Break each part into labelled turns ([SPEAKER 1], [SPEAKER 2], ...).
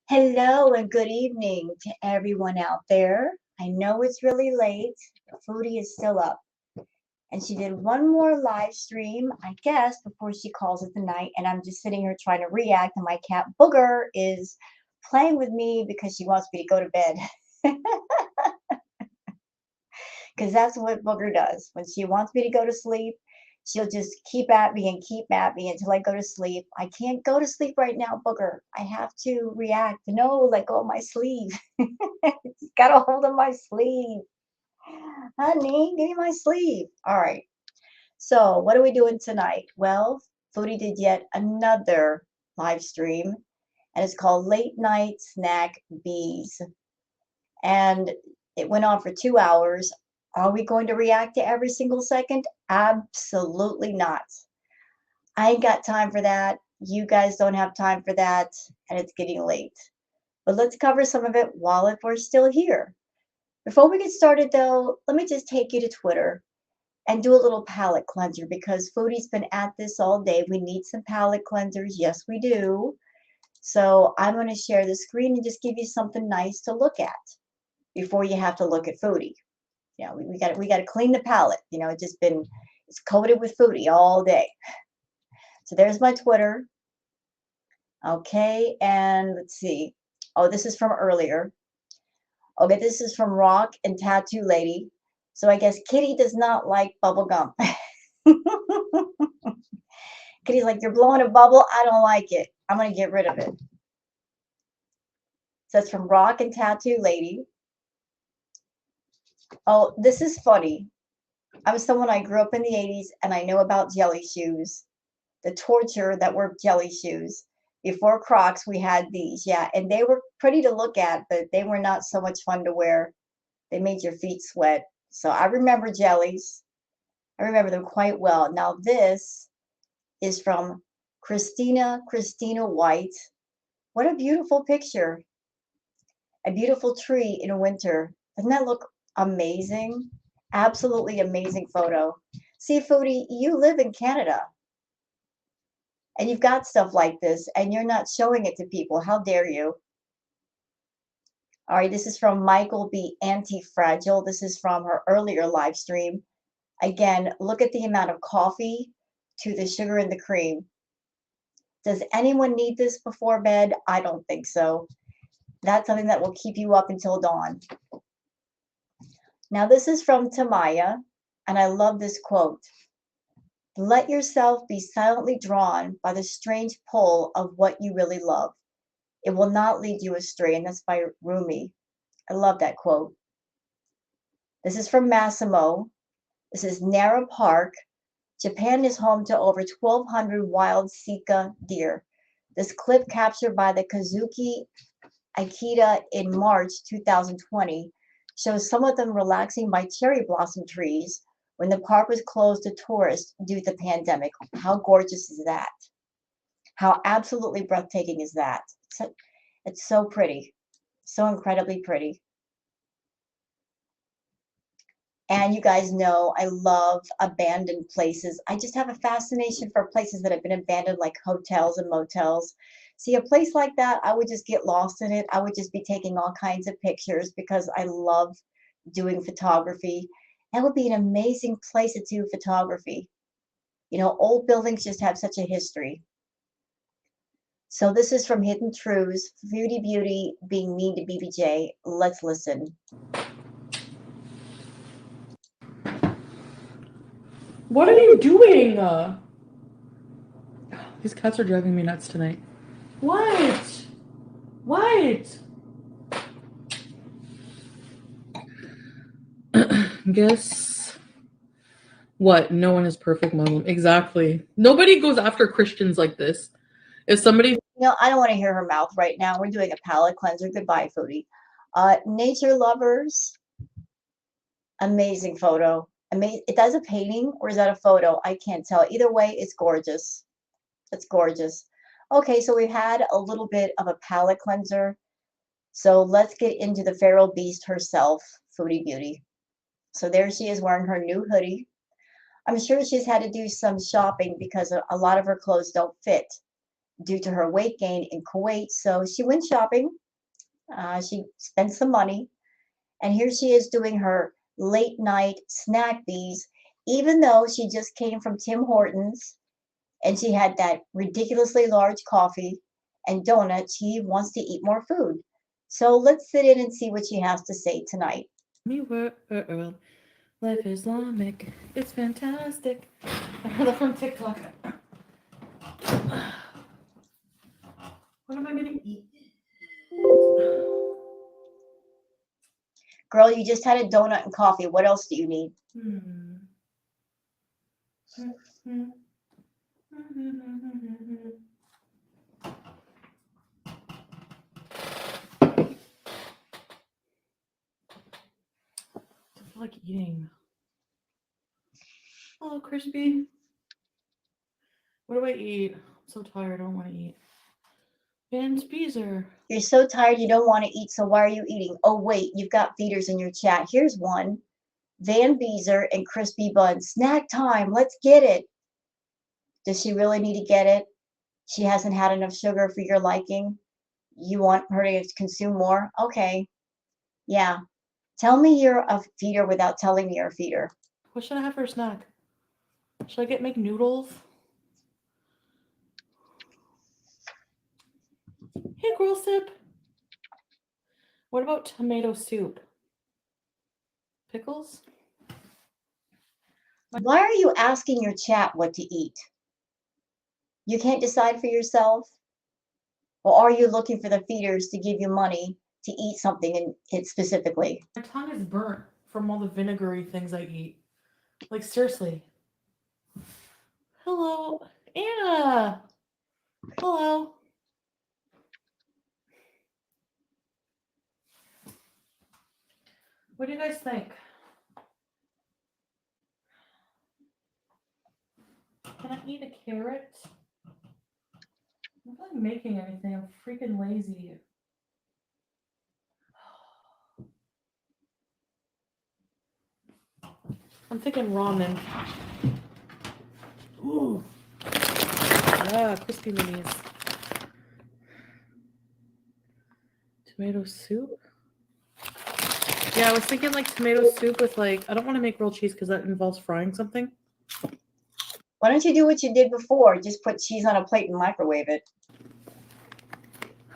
[SPEAKER 1] Hello and good evening to everyone out there. I know it's really late. Foodie is still up. And she did one more live stream, I guess, before she calls it the night. And I'm just sitting here trying to react. And my cat Booger is playing with me because she wants me to go to bed. Because that's what Booger does. When she wants me to go to sleep, she'll just keep at me until I go to sleep. I can't go to sleep right now, Booger. I have to react. No, let go of my sleeve. Got a hold of my sleeve. Honey, give me my sleeve. All right. So what are we doing tonight? Well, Foodie did yet another live stream, and it's called Late Night Snack Bees. And it went on for 2 hours. Are we going to react to every single second? Absolutely not. I ain't got time for that. You guys don't have time for that, and it's getting late. But let's cover some of it while we're still here. Before we get started, though, let me just take you to Twitter and do a little palate cleanser because Foodie's been at this all day. We need some palate cleansers. Yes, we do. So I'm going to share the screen and just give you something nice to look at before you have to look at Foodie. Yeah, we got to clean the palate. You know, it's coated with Foodie all day. So there's my Twitter. Okay, and let's see. Oh, this is from earlier. Okay, this is from Rock and Tattoo Lady. So I guess Kitty does not like bubble gum. Kitty's like, you're blowing a bubble. I don't like it. I'm going to get rid of it. So it's from Rock and Tattoo Lady. Oh, this is funny. I grew up in the 80s and I know about jelly shoes. The torture that were jelly shoes. Before Crocs, we had these. Yeah, and they were pretty to look at, but they were not so much fun to wear. They made your feet sweat. So I remember jellies. I remember them quite well. Now this is from Christina White. What a beautiful picture. A beautiful tree in winter. Doesn't that look amazing? Absolutely amazing photo. See, Foodie, you live in Canada. And you've got stuff like this, and you're not showing it to people. How dare you? All right, this is from Michael B. Anti-Fragile. This is from her earlier live stream. Again, look at the amount of coffee to the sugar and the cream. Does anyone need this before bed? I don't think so. That's something that will keep you up until dawn. Now, this is from Tamaya, and I love this quote. Let yourself be silently drawn by the strange pull of what you really love. It will not lead you astray, and that's by Rumi. I love that quote. This is from Massimo. This is Nara Park. Japan is home to over 1,200 wild Sika deer. This clip captured by the Kazuki Ikeda in March 2020 shows some of them relaxing by cherry blossom trees when the park was closed to tourists due to the pandemic. How gorgeous is that? How absolutely breathtaking is that? It's so pretty, so incredibly pretty. And you guys know I love abandoned places. I just have a fascination for places that have been abandoned, like hotels and motels. See, a place like that, I would just get lost in it. I would just be taking all kinds of pictures because I love doing photography. That would be an amazing place to do photography. You know, old buildings just have such a history. So this is from Hidden Truths, Foodie Beauty being mean to BBJ. Let's listen.
[SPEAKER 2] What are you doing? These cats are driving me nuts tonight. What? What? Guess what? No one is perfect, Muslim. Exactly. Nobody goes after Christians like this. If somebody,
[SPEAKER 1] I don't want to hear her mouth right now. We're doing a palate cleanser. Goodbye, Foodie. Nature lovers, amazing photo. It does a painting or is that a photo? I can't tell. Either way, it's gorgeous. It's gorgeous. Okay, so we've had a little bit of a palate cleanser. So let's get into the feral beast herself, Foodie Beauty. So there she is wearing her new hoodie. I'm sure she's had to do some shopping because a lot of her clothes don't fit due to her weight gain in Kuwait. So she went shopping. She spent some money. And here she is doing her late night snack bees, even though she just came from Tim Hortons and she had that ridiculously large coffee and donut. She wants to eat more food. So let's sit in and see what she has to say tonight.
[SPEAKER 2] me world, life Islamic. It's fantastic. I heard that from TikTok. What am I gonna eat?
[SPEAKER 1] Girl, you just had a donut and coffee. What else do you need?
[SPEAKER 2] I feel like eating. Hello, Crispy. What do I eat? I'm so tired. I don't want to eat. Van Beezer.
[SPEAKER 1] You're so tired you don't want to eat, so why are you eating? Oh, wait, you've got feeders in your chat. Here's one. Van Beezer and Crispy Bun. Snack time. Let's get it. Does she really need to get it? She hasn't had enough sugar for your liking. You want her to consume more? Okay. Yeah. Tell me you're a feeder without telling me you're a feeder.
[SPEAKER 2] What should I have for a snack? Should I make noodles? Hey, Girl Sip. What about tomato soup? Pickles?
[SPEAKER 1] Why are you asking your chat what to eat? You can't decide for yourself? Or are you looking for the feeders to give you money to eat something in it specifically?
[SPEAKER 2] My tongue is burnt from all the vinegary things I eat. Like, seriously. Hello, Anna. Hello. What do you guys think? Can I eat a carrot? I'm not making anything. I'm freaking lazy. I'm thinking ramen. Ooh. Yeah, crispy minis. Tomato soup? Yeah, I was thinking like tomato soup with like, I don't want to make grilled cheese because that involves frying something.
[SPEAKER 1] Why don't you do what you did before? Just put cheese on a plate and microwave it.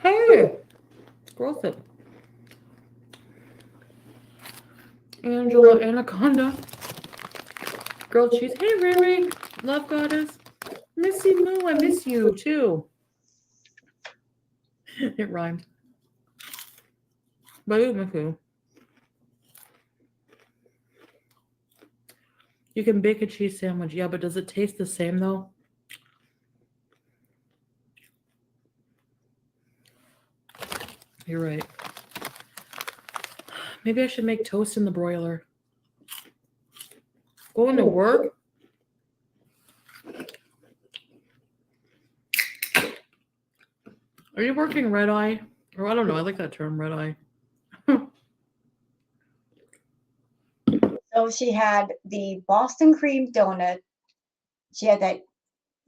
[SPEAKER 2] Hey! Grilled it. Angela Anaconda. Grilled cheese. Hey, Riri. Love goddess. Missy Moo, I miss you too. It rhymed. But I miss you. You can bake a cheese sandwich. Yeah, but does it taste the same though? You're right. Maybe I should make toast in the broiler. Going to work? Are you working red eye? Or I don't know. I like that term, red eye.
[SPEAKER 1] So she had the Boston cream donut. She had that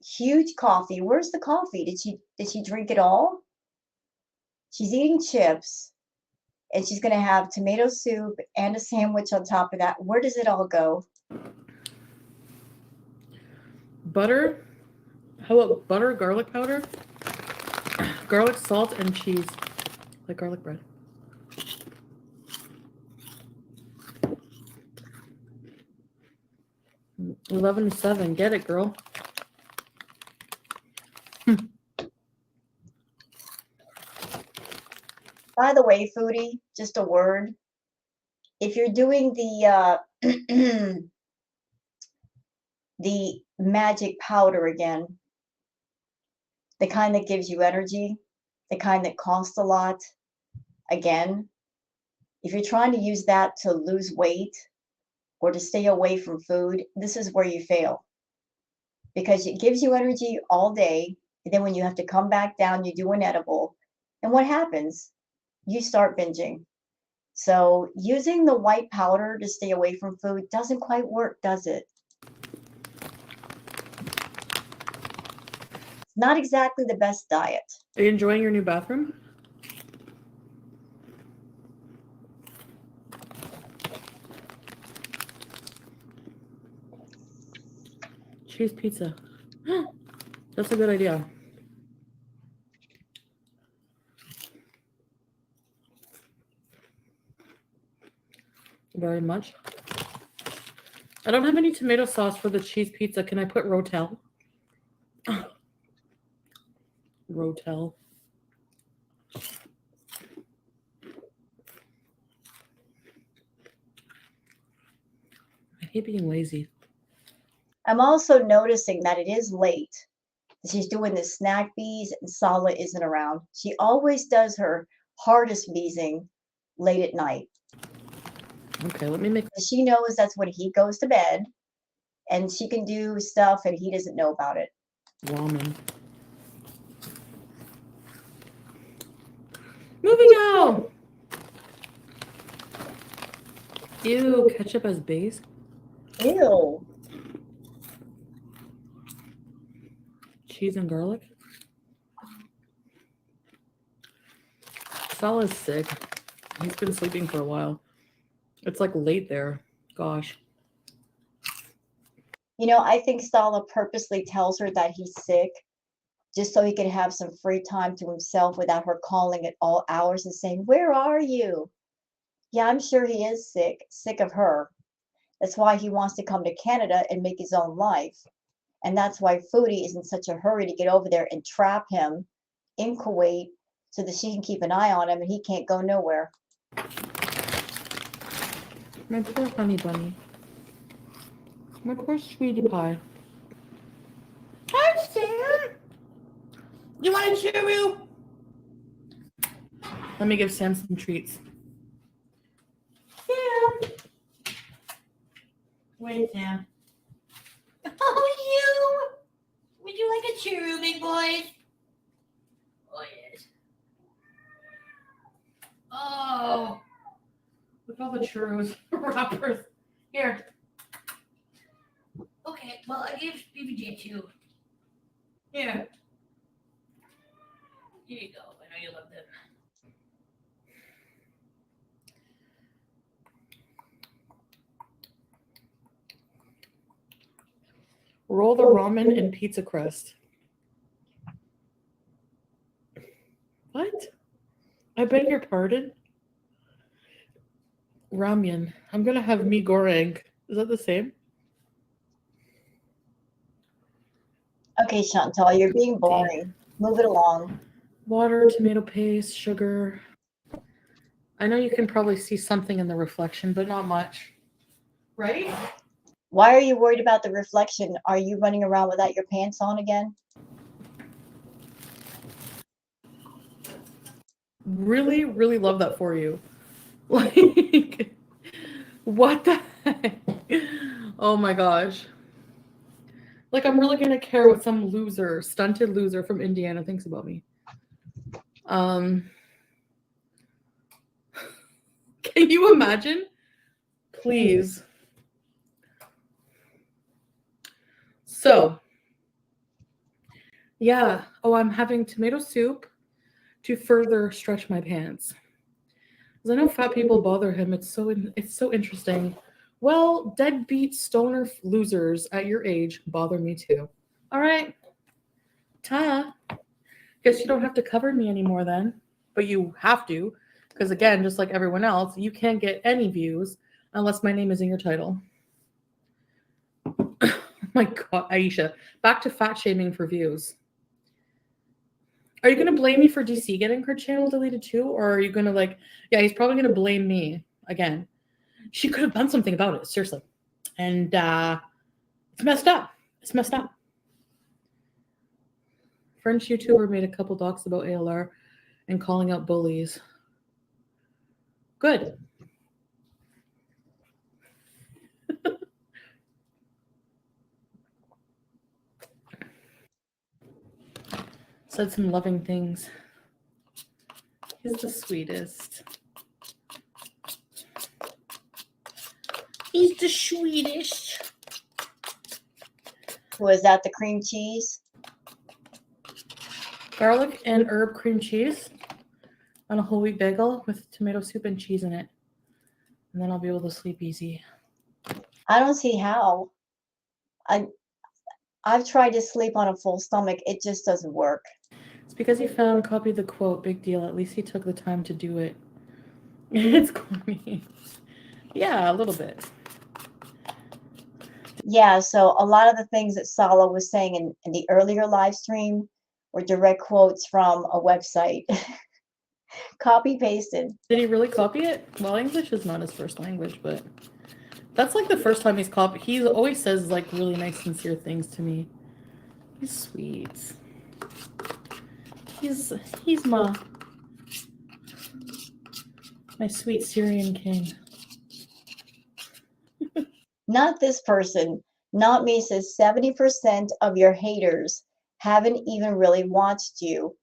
[SPEAKER 1] huge coffee. Where's the coffee? Did she drink it all? She's eating chips and she's going to have tomato soup and a sandwich on top of that. Where does it all go?
[SPEAKER 2] Butter? How about butter, garlic powder, garlic salt, and cheese? Like garlic bread. $11 to $7. Get it, girl.
[SPEAKER 1] By the way, Foodie, just a word. if you're doing the the magic powder again, the kind that gives you energy, the kind that costs a lot, again, if you're trying to use that to lose weight or to stay away from food, this is where you fail because it gives you energy all day. And then when you have to come back down, you do an edible. And what happens? You start binging. So using the white powder to stay away from food doesn't quite work, does it? It's not exactly the best diet.
[SPEAKER 2] Are you enjoying your new bathroom? Cheese pizza. That's a good idea. Very much. I don't have any tomato sauce for the cheese pizza. Can I put Rotel? Rotel. I hate being lazy.
[SPEAKER 1] I'm also noticing that it is late. She's doing the snack bees and Sala isn't around. She always does her hardest beesing late at night.
[SPEAKER 2] Okay, let me make
[SPEAKER 1] She knows that's when he goes to bed and she can do stuff and he doesn't know about it.
[SPEAKER 2] ramen. Moving on. Ew, ketchup as base.
[SPEAKER 1] Ew.
[SPEAKER 2] Cheese and garlic. Sal's sick. He's been sleeping for a while. It's like late there. Gosh.
[SPEAKER 1] You know, I think Sala purposely tells her that he's sick just so he can have some free time to himself without her calling at all hours and saying, "Where are you?" Yeah, I'm sure he is sick of her. That's why he wants to come to Canada and make his own life. And that's why Foodie is in such a hurry to get over there and trap him in Kuwait so that she can keep an eye on him and he can't go nowhere.
[SPEAKER 2] My poor honey bunny. My poor sweetie pie. Hi, Sam. You want a cheerio? Let me give Sam some treats. Sam. Wait, Sam.
[SPEAKER 3] Oh, you! Would you like a cheerio, big boy? Oh, yes. Oh.
[SPEAKER 2] Look at all the churros wrappers. Here.
[SPEAKER 3] Okay, well, I gave BBJ two.
[SPEAKER 2] Here.
[SPEAKER 3] Here you go. I know you love them.
[SPEAKER 2] Roll the ramen in pizza crust. What? I beg your pardon? Ramyun. I'm gonna have mee goreng. Is that the same?
[SPEAKER 1] Okay, Chantal, you're being boring. Move it along.
[SPEAKER 2] Water, tomato paste, sugar. I know you can probably see something in the reflection, but not much. Right?
[SPEAKER 1] Why are you worried about the reflection? Are you running around without your pants on again?
[SPEAKER 2] Really, really love that for you. Like, what the heck? Oh my gosh. Like, I'm really gonna care what some loser, stunted loser from Indiana thinks about me. Can you imagine? Please. So, yeah. Oh, I'm having tomato soup to further stretch my pants. Because I know fat people bother him. It's so interesting. Well, deadbeat stoner losers at your age bother me too. All right. Ta. Guess you don't have to cover me anymore then. But you have to. Because again, just like everyone else, you can't get any views unless my name is in your title. Oh my God, Aisha. Back to fat shaming for views. Are you going to blame me for DC getting her channel deleted too? Or are you going to yeah, he's probably going to blame me again. she could have done something about it, seriously. And it's messed up. It's messed up. French YouTuber made a couple docs about ALR and calling out bullies. Good. Said some loving things. He's the sweetest. He's the sweetest.
[SPEAKER 1] Was that the cream cheese?
[SPEAKER 2] Garlic and herb cream cheese on a whole wheat bagel with tomato soup and cheese in it. And then I'll be able to sleep easy.
[SPEAKER 1] I don't see how. I've tried to sleep on a full stomach. It just doesn't work.
[SPEAKER 2] It's because he found, copied the quote, big deal. At least he took the time to do it. It's corny. Yeah, a little bit.
[SPEAKER 1] Yeah, so a lot of the things that Sala was saying in the earlier live stream were direct quotes from a website. Copy pasted.
[SPEAKER 2] Did he really copy it? Well, English is not his first language, but that's like the first time he's copied. He always says like really nice, sincere things to me. He's sweet. He's my sweet Syrian king.
[SPEAKER 1] Not this person, not me, says 70% of your haters haven't even really watched you.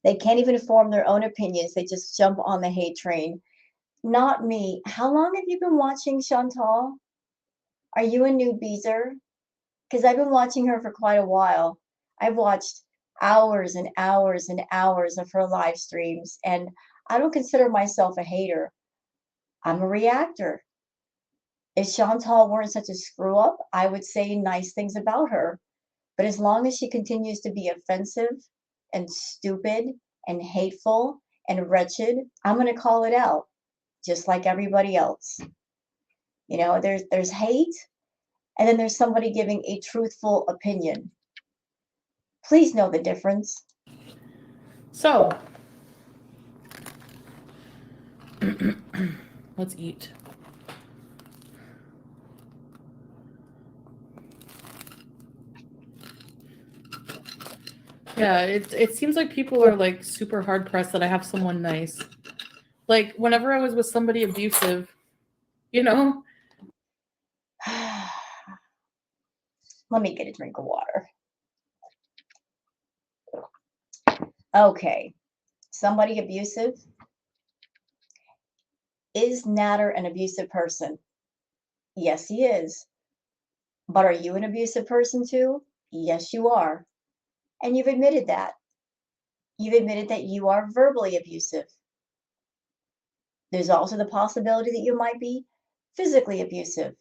[SPEAKER 1] They can't even form their own opinions. They just jump on the hate train. Not me. How long have you been watching Chantal? Are you a new Beezer? Because I've been watching her for quite a while. I've watched hours and hours and hours of her live streams, and I don't consider myself a hater. I'm a reactor. If Chantal weren't such a screw up, I would say nice things about her. But as long as she continues to be offensive and stupid and hateful and wretched, I'm going to call it out, just like everybody else. You know, there's hate, and then there's somebody giving a truthful opinion. Please know the difference.
[SPEAKER 2] So, let's eat. Yeah, it seems like people are like super hard pressed that I have someone nice. Like whenever I was with somebody abusive, you know?
[SPEAKER 1] Let me get a drink of water. Okay, somebody abusive. Is Natter an abusive person? Yes, he is. But are you an abusive person too? Yes, you are. And you've admitted that. You've admitted that you are verbally abusive. There's also the possibility that you might be physically abusive.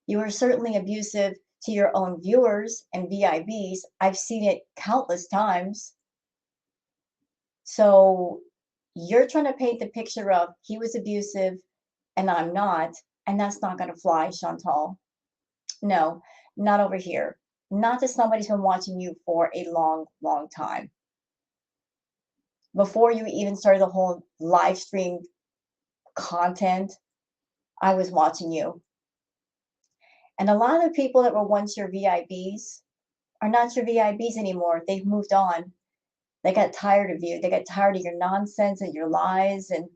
[SPEAKER 1] You are certainly abusive to your own viewers and VIBs. I've seen it countless times. So you're trying to paint the picture of he was abusive and I'm not, and that's not going to fly, Chantal. No, not over here. Not to somebody who's been watching you for a long, long time. Before you even started the whole live stream content, I was watching you. And a lot of the people that were once your VIBs are not your VIBs anymore. They've moved on. They got tired of you. They got tired of your nonsense and your lies and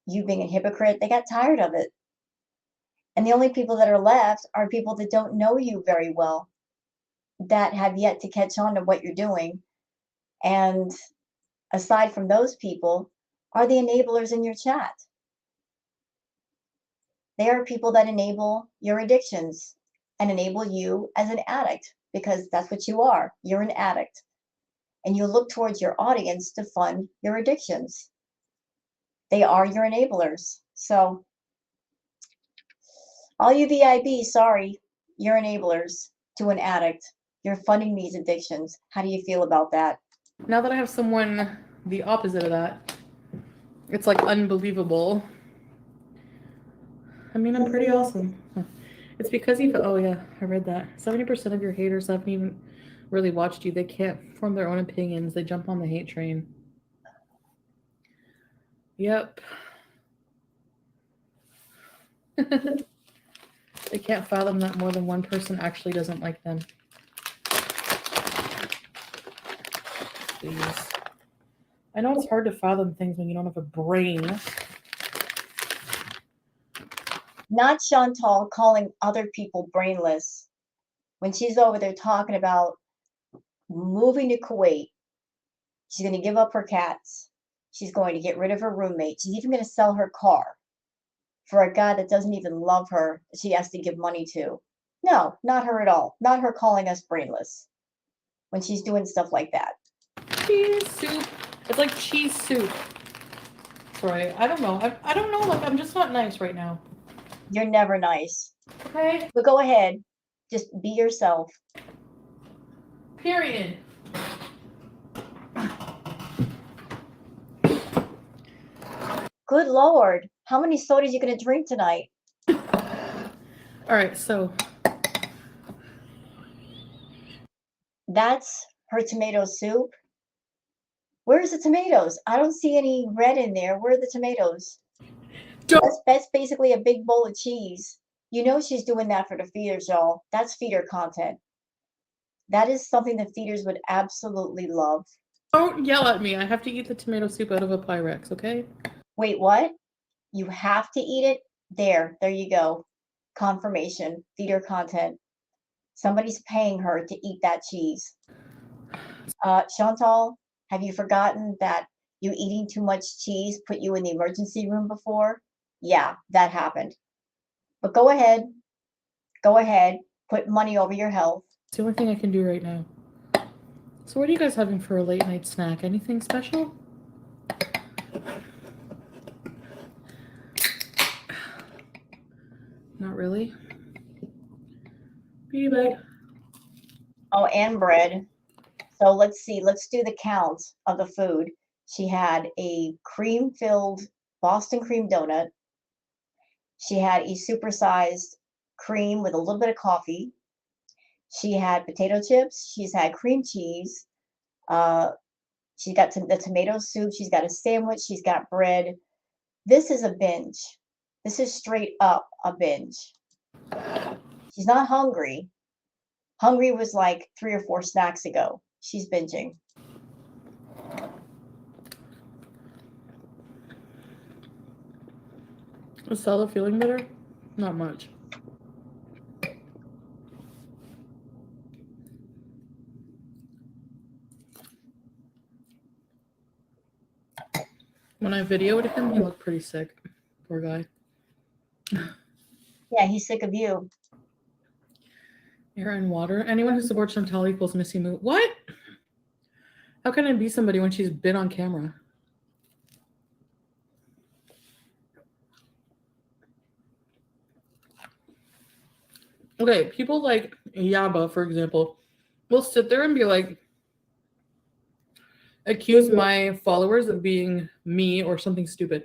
[SPEAKER 1] you being a hypocrite. They got tired of it. And the only people that are left are people that don't know you very well, that have yet to catch on to what you're doing. And aside from those people, are the enablers in your chat. They are people that enable your addictions and enable you as an addict, because that's what you are. You're an addict. And you look towards your audience to fund your addictions. They are your enablers. So, all you VIB, sorry, you're enablers to an addict. You're funding these addictions. How do you feel about that?
[SPEAKER 2] Now that I have someone the opposite of that, it's like unbelievable. I mean, I'm pretty awesome. It's because oh yeah, I read that. 70% of your haters haven't even really watched you. They can't form their own opinions. They jump on the hate train. Yep. They can't fathom that more than one person actually doesn't like them. Please. I know it's hard to fathom things when you don't have a brain.
[SPEAKER 1] Not Chantal calling other people brainless when she's over there talking about moving to Kuwait. She's going to give up her cats. She's going to get rid of her roommate. She's even going to sell her car for a guy that doesn't even love her, that she has to give money to. No, not her at all. Not her calling us brainless when she's doing stuff like that.
[SPEAKER 2] Cheese soup. It's like cheese soup. Sorry, I don't know. I don't know. Like, I'm just not nice right now.
[SPEAKER 1] You're never nice.
[SPEAKER 2] Okay?
[SPEAKER 1] But go ahead. Just be yourself.
[SPEAKER 2] Period.
[SPEAKER 1] Good Lord. How many sodas are you going to drink tonight?
[SPEAKER 2] All right, so
[SPEAKER 1] That's her tomato soup. Where's the tomatoes? I don't see any red in there. Where are the tomatoes? That's basically a big bowl of cheese. You know she's doing that for the feeders, y'all. That's feeder content. That is something the feeders would absolutely love.
[SPEAKER 2] don't yell at me. I have to eat the tomato soup out of a Pyrex, okay?
[SPEAKER 1] Wait, what? You have to eat it? There you go. Confirmation, feeder content. Somebody's paying her to eat that cheese. Chantal, have you forgotten that you eating too much cheese put you in the emergency room before? Yeah, that happened. But go ahead, put money over your health.
[SPEAKER 2] It's the only thing I can do right now. So what are you guys having for a late night snack? Anything special? Not really. Beauty bag.
[SPEAKER 1] Oh, and bread. So let's see, let's do the count of the food. She had a cream-filled Boston cream donut. She had a supersized cream with a little bit of coffee. She had potato chips. She's had cream cheese. She's got the tomato soup. She's got a sandwich. She's got bread. This is a binge. This is straight up a binge. She's not hungry. Hungry was like 3 or 4 snacks ago. She's binging.
[SPEAKER 2] Is Stella feeling better? Not much. When I videoed him, he looked pretty sick. Poor guy.
[SPEAKER 1] Yeah, he's sick of you.
[SPEAKER 2] Air and water. Anyone who supports Chantal equals Missy Moo. What? How can I be somebody when she's been on camera? Okay, people like Yaba, for example, will sit there and be like, accuse my followers of being me or something stupid.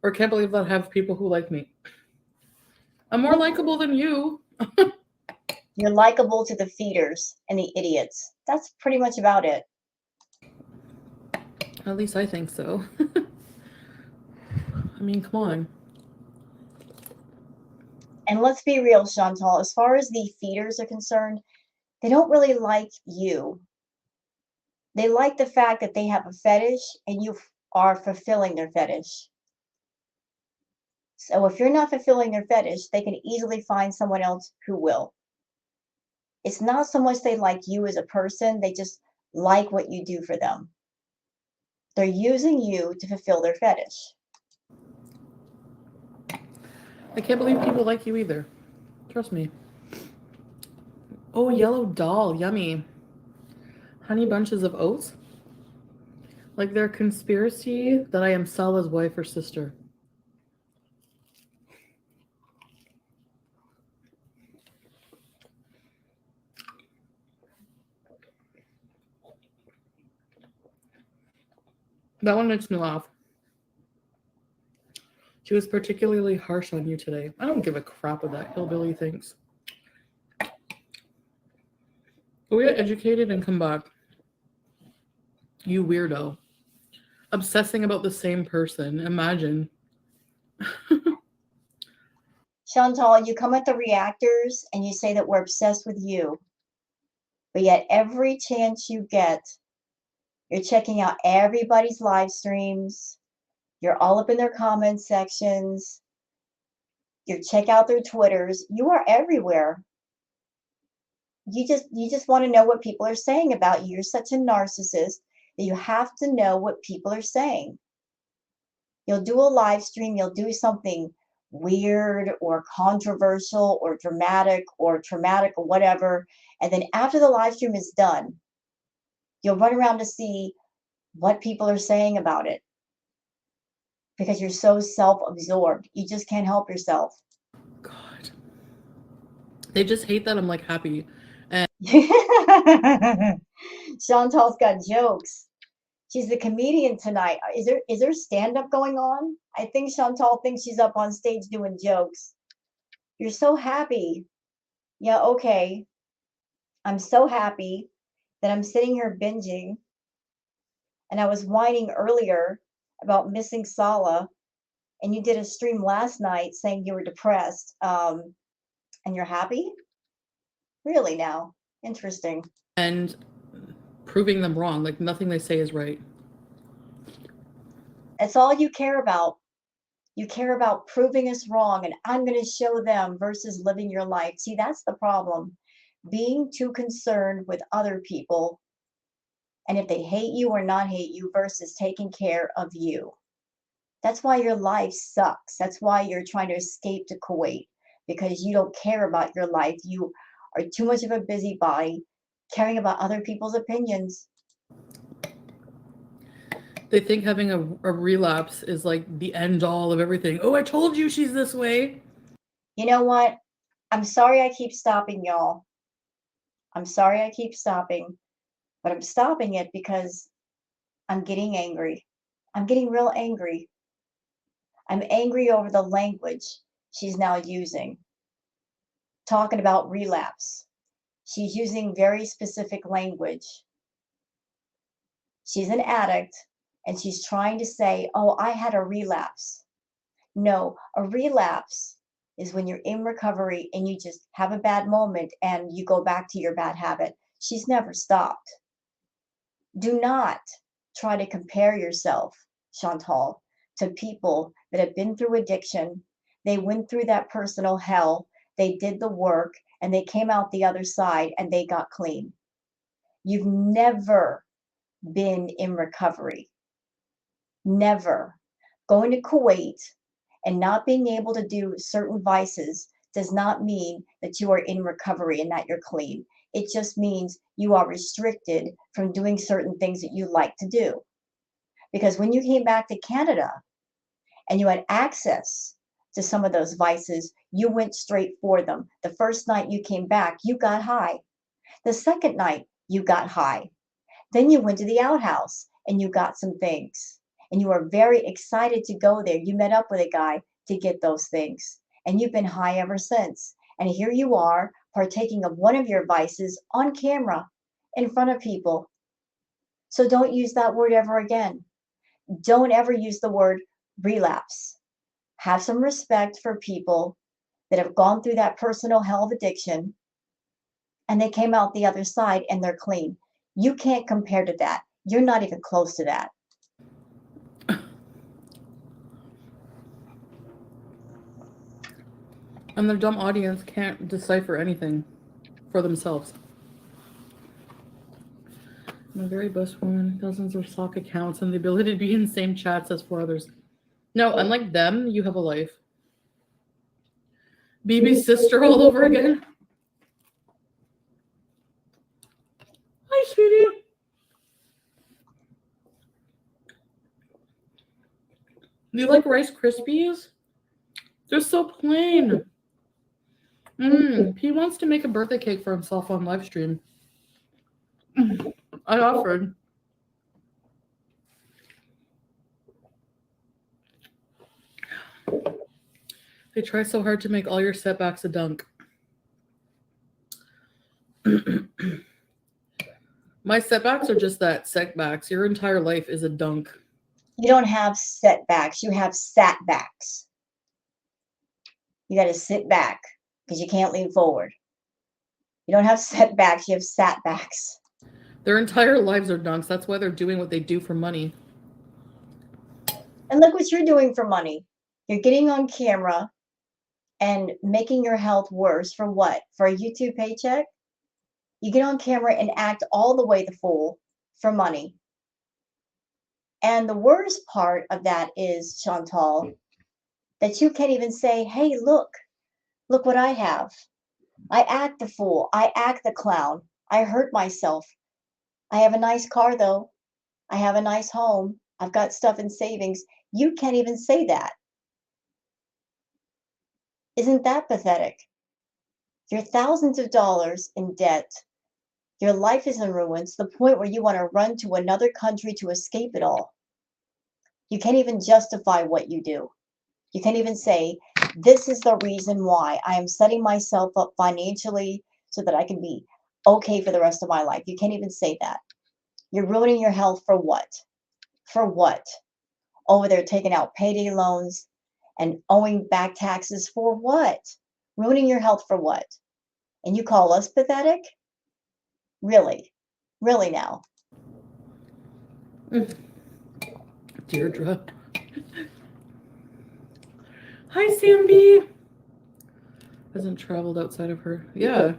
[SPEAKER 2] Or can't believe that I have people who like me. I'm more likable than you.
[SPEAKER 1] You're likable to the feeders and the idiots. That's pretty much about it.
[SPEAKER 2] At least I think so. I mean, come on.
[SPEAKER 1] And let's be real, Chantal, as far as the feeders are concerned, they don't really like you. They like the fact that they have a fetish and you are fulfilling their fetish. So if you're not fulfilling their fetish, they can easily find someone else who will. It's not so much they like you as a person, they just like what you do for them. They're using you to fulfill their fetish.
[SPEAKER 2] I can't believe people like you either. Trust me. Oh, yellow doll. Yummy. Honey bunches of oats? Like their conspiracy that I am Sala's wife or sister. That one makes me laugh. She was particularly harsh on you today. I don't give a crap what that hillbilly thinks. Go get educated and come back. You weirdo. Obsessing about the same person. Imagine.
[SPEAKER 1] Chantal, you come at the reactors and you say that we're obsessed with you, but yet every chance you get, you're checking out everybody's live streams. You're all up in their comment sections. You check out their Twitters. You are everywhere. You just want to know what people are saying about you. You're such a narcissist that you have to know what people are saying. You'll do a live stream, you'll do something weird or controversial or dramatic or traumatic or whatever. And then after the live stream is done, you'll run around to see what people are saying about it because you're so self-absorbed. You just can't help yourself.
[SPEAKER 2] God. They just hate that I'm like happy.
[SPEAKER 1] Chantal's got jokes. She's the comedian tonight. Is there stand-up going on? I think Chantal thinks she's up on stage doing jokes. You're so happy. Yeah, okay. I'm so happy that I'm sitting here binging. And I was whining earlier about missing Sala. And you did a stream last night saying you were depressed. And you're happy? Really now? Interesting.
[SPEAKER 2] And proving them wrong. Like nothing they say is right.
[SPEAKER 1] That's all you care about. You care about proving us wrong and I'm going to show them versus living your life. See, that's the problem. Being too concerned with other people and if they hate you or not hate you versus taking care of you. That's why your life sucks. That's why you're trying to escape to Kuwait because you don't care about your life. You are too much of a busybody caring about other people's opinions.
[SPEAKER 2] They think having a relapse is like the end all of everything. Oh, I told you she's this way.
[SPEAKER 1] You know what? I'm sorry I keep stopping, y'all. I'm sorry I keep stopping, but I'm stopping it because I'm getting angry. I'm getting real angry. I'm angry over the language she's now using, talking about relapse. She's using very specific language. She's an addict and she's trying to say, oh, I had a relapse. No, a relapse is when you're in recovery and you just have a bad moment and you go back to your bad habit. She's never stopped. Do not try to compare yourself, Chantal, to people that have been through addiction. They went through that personal hell. They did the work and they came out the other side and they got clean. You've never been in recovery. Never. Going to Kuwait and not being able to do certain vices does not mean that you are in recovery and that you're clean. It just means you are restricted from doing certain things that you like to do. Because when you came back to Canada and you had access to some of those vices, you went straight for them. The first night you came back, you got high. The second night, you got high. Then you went to the outhouse and you got some things. And you were very excited to go there. You met up with a guy to get those things. And you've been high ever since. And here you are partaking of one of your vices on camera in front of people. So don't use that word ever again. Don't ever use the word relapse. Have some respect for people that have gone through that personal hell of addiction and they came out the other side and they're clean. You can't compare to that. You're not even close to that.
[SPEAKER 2] And their dumb audience can't decipher anything for themselves. I'm a very best woman, dozens of stock accounts, and the ability to be in the same chats as for others. No, unlike them, you have a life. BB's sister all over again. Hi, sweetie. Do you like Rice Krispies? They're so plain. He wants to make a birthday cake for himself on live stream. I offered. They try so hard to make all your setbacks a dunk. My setbacks are just that, setbacks. Your entire life is a dunk.
[SPEAKER 1] You don't have setbacks. You have satbacks. You got to sit back because you can't lean forward. You don't have setbacks, you have satbacks.
[SPEAKER 2] Their entire lives are dunks. That's why they're doing what they do for money.
[SPEAKER 1] And look what you're doing for money. You're getting on camera and making your health worse for what? For a YouTube paycheck? You get on camera and act all the way the fool for money. And the worst part of that is, Chantal, that you can't even say, hey, look what I have. I act the fool. I act the clown. I hurt myself. I have a nice car, though. I have a nice home. I've got stuff in savings. You can't even say that. Isn't that pathetic? You're thousands of dollars in debt. Your life is in ruins to the point where you want to run to another country to escape it all. You can't even justify what you do. You can't even say, this is the reason why I am setting myself up financially so that I can be okay for the rest of my life. You can't even say that. You're ruining your health for what? For what? Over there taking out payday loans and owing back taxes for what? Ruining your health for what? And you call us pathetic? Really? Really now?
[SPEAKER 2] Deirdre. Hi, Samby. Hasn't traveled outside of her. Yeah.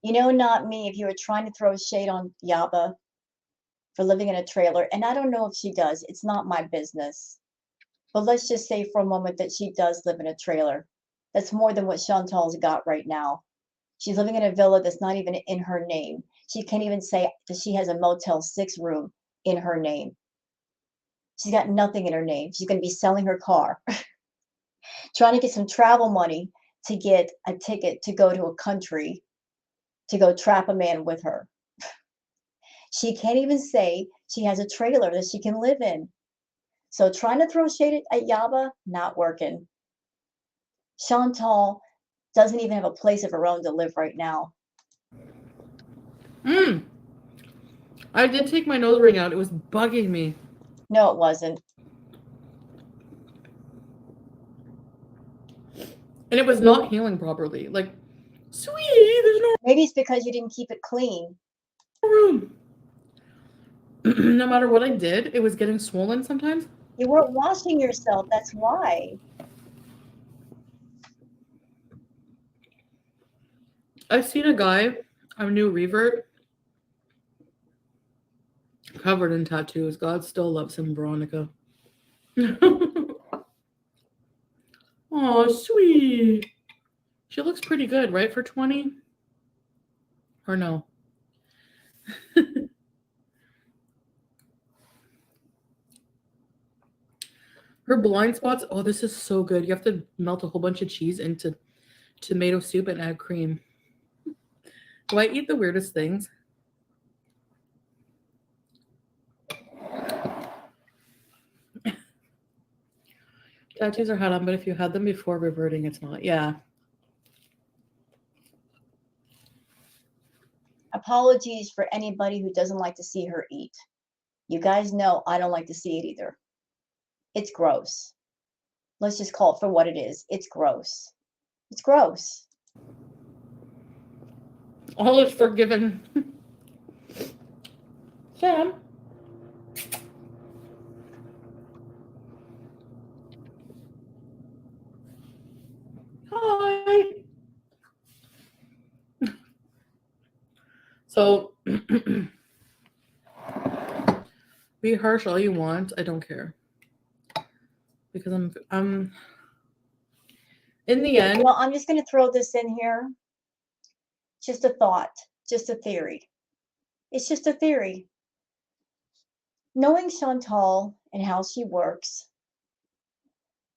[SPEAKER 1] You know, not me. If you were trying to throw shade on Yaba for living in a trailer, and I don't know if she does, it's not my business. But let's just say for a moment that she does live in a trailer. That's more than what Chantal's got right now. She's living in a villa that's not even in her name. She can't even say that she has a Motel 6 room in her name. She's got nothing in her name. She's going to be selling her car, trying to get some travel money to get a ticket to go to a country to go trap a man with her. She can't even say she has a trailer that she can live in. So trying to throw shade at Yaba, not working. Chantal doesn't even have a place of her own to live right now.
[SPEAKER 2] I did take my nose ring out. It was bugging me.
[SPEAKER 1] No, it wasn't.
[SPEAKER 2] And it was not healing properly. Like, sweetie, there's no
[SPEAKER 1] Maybe it's because you didn't keep it clean.
[SPEAKER 2] room. No matter what I did, it was getting swollen sometimes.
[SPEAKER 1] You weren't washing yourself, that's why.
[SPEAKER 2] I've seen a guy, a new revert, covered in tattoos. God still loves him, Veronica. Oh, sweet. She looks pretty good, right, for 20? Or no? Her blind spots, oh, this is so good. You have to melt a whole bunch of cheese into tomato soup and add cream. Do I eat the weirdest things? Tattoos are hot on, but if you had them before reverting, it's not. Yeah.
[SPEAKER 1] Apologies for anybody who doesn't like to see her eat. You guys know I don't like to see it either. It's gross. Let's just call it for what it is. It's gross. It's gross.
[SPEAKER 2] All is forgiven. Sam. Hi. So, be harsh all you want. I don't care. Because I'm in the end.
[SPEAKER 1] Well, I'm just going to throw this in here. Just a thought, just a theory. It's just a theory. Knowing Chantal and how she works,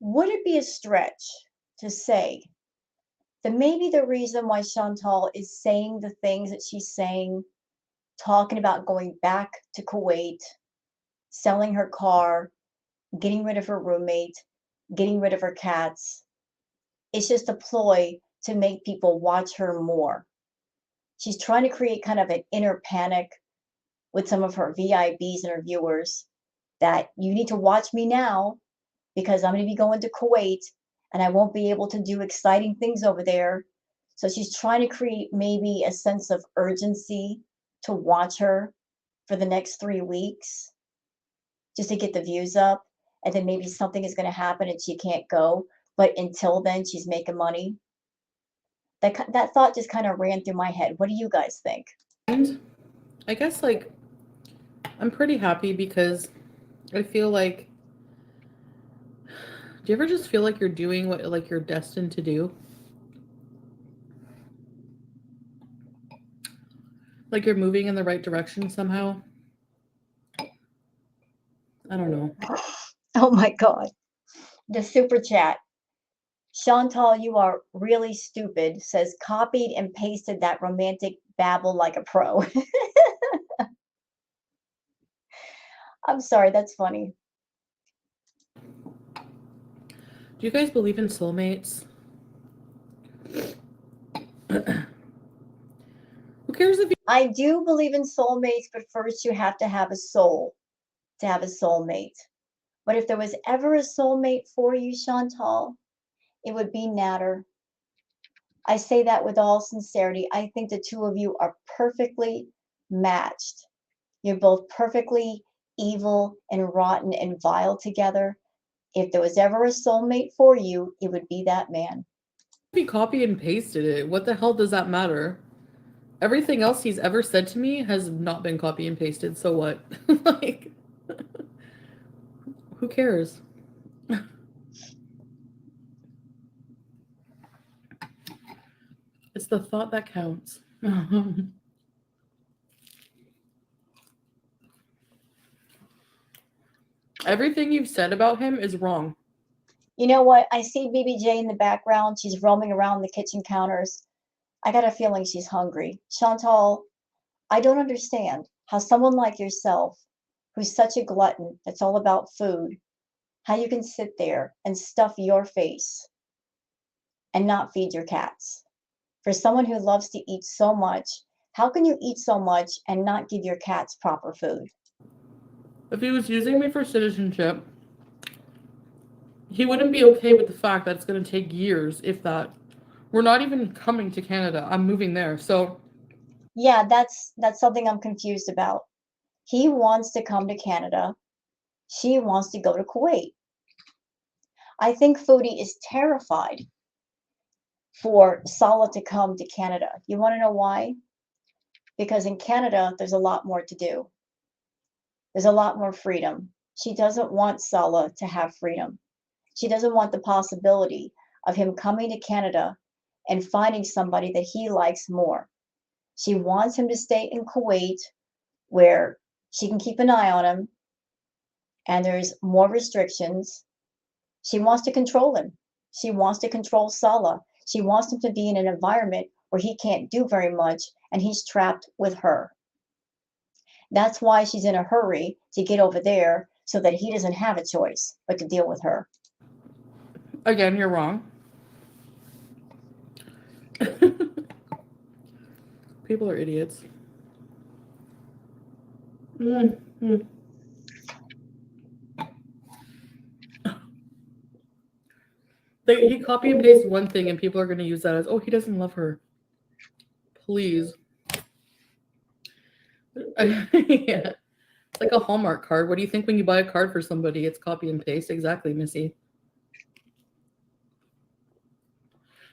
[SPEAKER 1] would it be a stretch to say that maybe the reason why Chantal is saying the things that she's saying, talking about going back to Kuwait, selling her car, getting rid of her roommate, getting rid of her cats, it's just a ploy to make people watch her more. She's trying to create kind of an inner panic with some of her VIPs and her viewers that you need to watch me now because I'm going to be going to Kuwait and I won't be able to do exciting things over there. So she's trying to create maybe a sense of urgency to watch her for the next 3 weeks just to get the views up. And then maybe something is going to happen and she can't go. But until then, she's making money. That thought just kind of ran through my head. What do you guys think?
[SPEAKER 2] And I guess like I'm pretty happy because I feel like, do you ever just feel like you're doing what like you're destined to do? Like you're moving in the right direction somehow? I don't know.
[SPEAKER 1] Oh my God. The super chat. Chantal, you are really stupid, says copied and pasted that romantic babble like a pro. I'm sorry, that's funny.
[SPEAKER 2] Do you guys believe in soulmates? Who cares if you
[SPEAKER 1] I do believe in soulmates, but first you have to have a soul to have a soulmate. But if there was ever a soulmate for you, Chantal, it would be Natter. I say that with all sincerity. I think the two of you are perfectly matched. You're both perfectly evil and rotten and vile together. If there was ever a soulmate for you, it would be that man.
[SPEAKER 2] copy and pasted it? What the hell does that matter? Everything else he's ever said to me has not been copy and pasted, so what? Like, who cares? It's the thought that counts. Everything you've said about him is wrong.
[SPEAKER 1] You know what? I see BBJ in the background. She's roaming around the kitchen counters. I got a feeling she's hungry. Chantal, I don't understand how someone like yourself, who's such a glutton, that's all about food, how you can sit there and stuff your face and not feed your cats. For someone who loves to eat so much, how can you eat so much and not give your cats proper food?
[SPEAKER 2] If he was using me for citizenship, he wouldn't be okay with the fact that it's going to take years, if that. We're not even coming to Canada. I'm moving there. So,
[SPEAKER 1] Yeah, that's something I'm confused about. He wants to come to Canada. She wants to go to Kuwait. I think Foodie is terrified for Sala to come to Canada. You want to know why? Because in Canada, there's a lot more to do. There's a lot more freedom. She doesn't want Sala to have freedom. She doesn't want the possibility of him coming to Canada and finding somebody that he likes more. She wants him to stay in Kuwait where she can keep an eye on him and there's more restrictions. She wants to control him. She wants to control Sala. She wants him to be in an environment where he can't do very much and he's trapped with her. That's why she's in a hurry to get over there so that he doesn't have a choice but to deal with her.
[SPEAKER 2] again, you're wrong. People are idiots. Mm-hmm. He copy and paste one thing and people are going to use that as, oh, he doesn't love her. Please. Yeah. It's like a Hallmark card. What do you think when you buy a card for somebody? It's copy and paste. Exactly, Missy.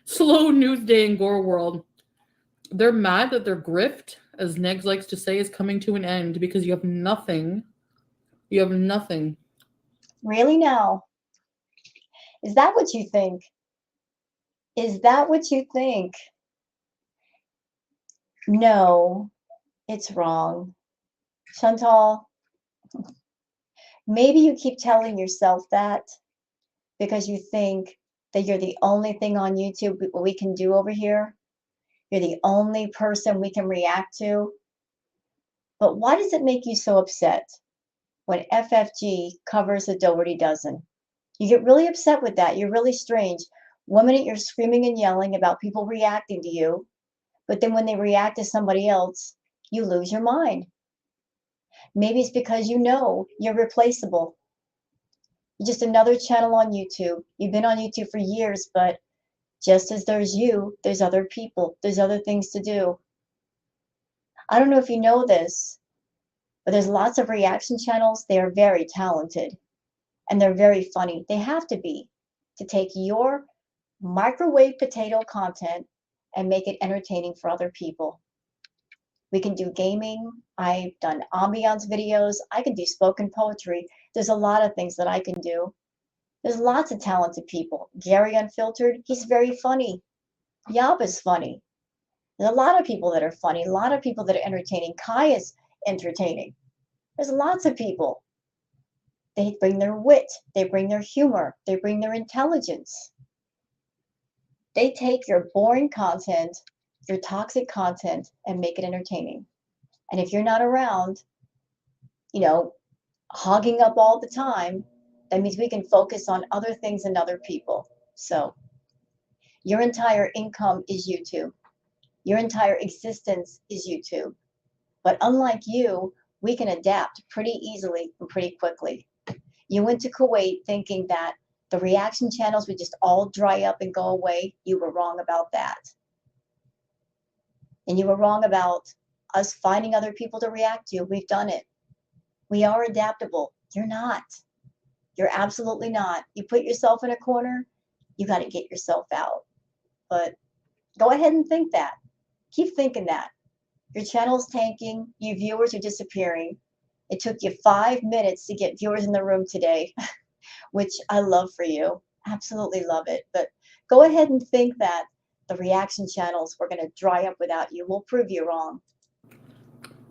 [SPEAKER 2] Slow news day in Gore World. They're mad that their grift, as Negs likes to say, is coming to an end because you have nothing. You have nothing.
[SPEAKER 1] Really now? Is that what you think? Is that what you think? No, it's wrong. Chantal, maybe you keep telling yourself that because you think that you're the only thing on YouTube we can do over here. You're the only person we can react to. But why does it make you so upset when FFG covers the Doherty dozen? You get really upset with that. You're really strange. One minute you're screaming and yelling about people reacting to you, but then when they react to somebody else, you lose your mind. Maybe it's because you know you're replaceable. You're just another channel on YouTube. You've been on YouTube for years, but just as there's you, there's other people. There's other things to do. I don't know if you know this, but there's lots of reaction channels. They are very talented and they're very funny. They have to be to take your microwave potato content and make it entertaining for other people. We can do gaming. I've done ambiance videos. I can do spoken poetry. There's a lot of things that I can do. There's lots of talented people. Gary Unfiltered, he's very funny. Yab is funny. There's a lot of people that are funny, a lot of people that are entertaining. Kai is entertaining. There's lots of people. They bring their wit, they bring their humor, they bring their intelligence. They take your boring content, your toxic content, and make it entertaining. And if you're not around, hogging up all the time, that means we can focus on other things and other people. So your entire income is YouTube. Your entire existence is YouTube. But unlike you, we can adapt pretty easily and pretty quickly. You went to Kuwait thinking that the reaction channels would just all dry up and go away. You were wrong about that. And you were wrong about us finding other people to react to. We've done it. We are adaptable. You're not. You're absolutely not. You put yourself in a corner, you got to get yourself out. But go ahead and think that. Keep thinking that. Your channel's tanking. You viewers are disappearing. It took you 5 minutes to get viewers in the room today, which I love for you. Absolutely love it. But go ahead and think that the reaction channels were going to dry up without you. We'll prove you wrong.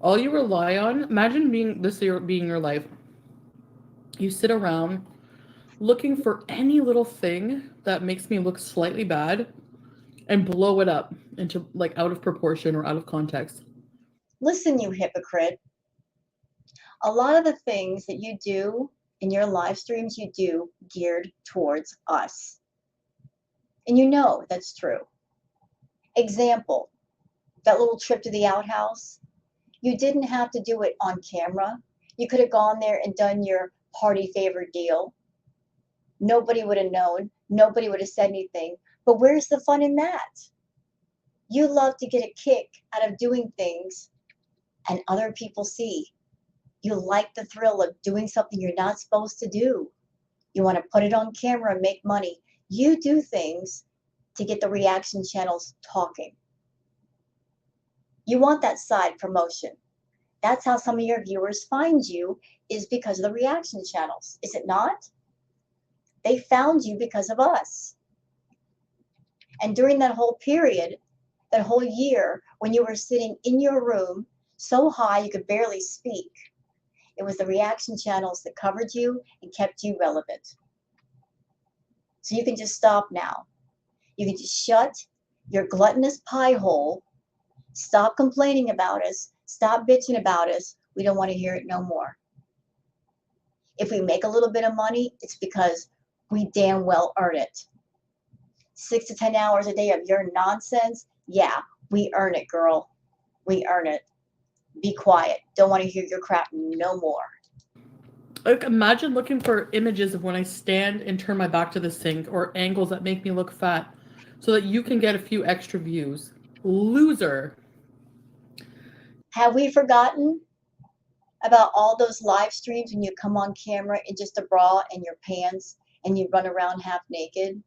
[SPEAKER 2] All you rely on, imagine being your life. You sit around looking for any little thing that makes me look slightly bad and blow it up into like out of proportion or out of context.
[SPEAKER 1] Listen, you hypocrite. A lot of the things that you do in your live streams, you do geared towards us. And you know that's true. Example, that little trip to the outhouse, you didn't have to do it on camera. You could have gone there and done your party favor deal. Nobody would have known. Nobody would have said anything. But where's the fun in that? You love to get a kick out of doing things and other people see. You like the thrill of doing something you're not supposed to do. You want to put it on camera and make money. You do things to get the reaction channels talking. You want that side promotion. That's how some of your viewers find you, is because of the reaction channels. Is it not? They found you because of us. And during that whole period, that whole year, when you were sitting in your room so high you could barely speak, it was the reaction channels that covered you and kept you relevant. So you can just stop now. You can just shut your gluttonous pie hole. Stop complaining about us. Stop bitching about us. We don't want to hear it no more. If we make a little bit of money, it's because we damn well earn it. 6 to 10 hours a day of your nonsense, yeah, we earn it, girl. We earn it. Be quiet. Don't want to hear your crap no more.
[SPEAKER 2] Like, imagine looking for images of when I stand and turn my back to the sink, or angles that make me look fat so that you can get a few extra views. Loser.
[SPEAKER 1] Have we forgotten about all those live streams when you come on camera in just a bra and your pants and you run around half naked?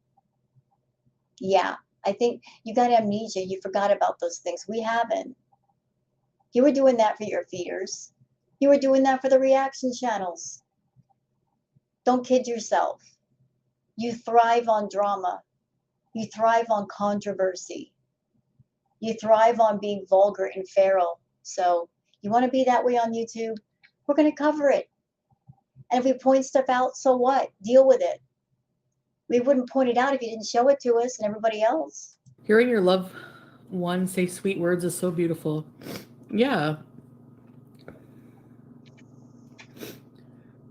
[SPEAKER 1] Yeah, I think you got amnesia. You forgot about those things. We haven't. You were doing that for your feeders. You were doing that for the reaction channels. Don't kid yourself. You thrive on drama. You thrive on controversy. You thrive on being vulgar and feral. So you want to be that way on YouTube? We're going to cover it. And if we point stuff out, so what? Deal with it. We wouldn't point it out if you didn't show it to us and everybody else.
[SPEAKER 2] Hearing your loved one say sweet words is so beautiful. Yeah.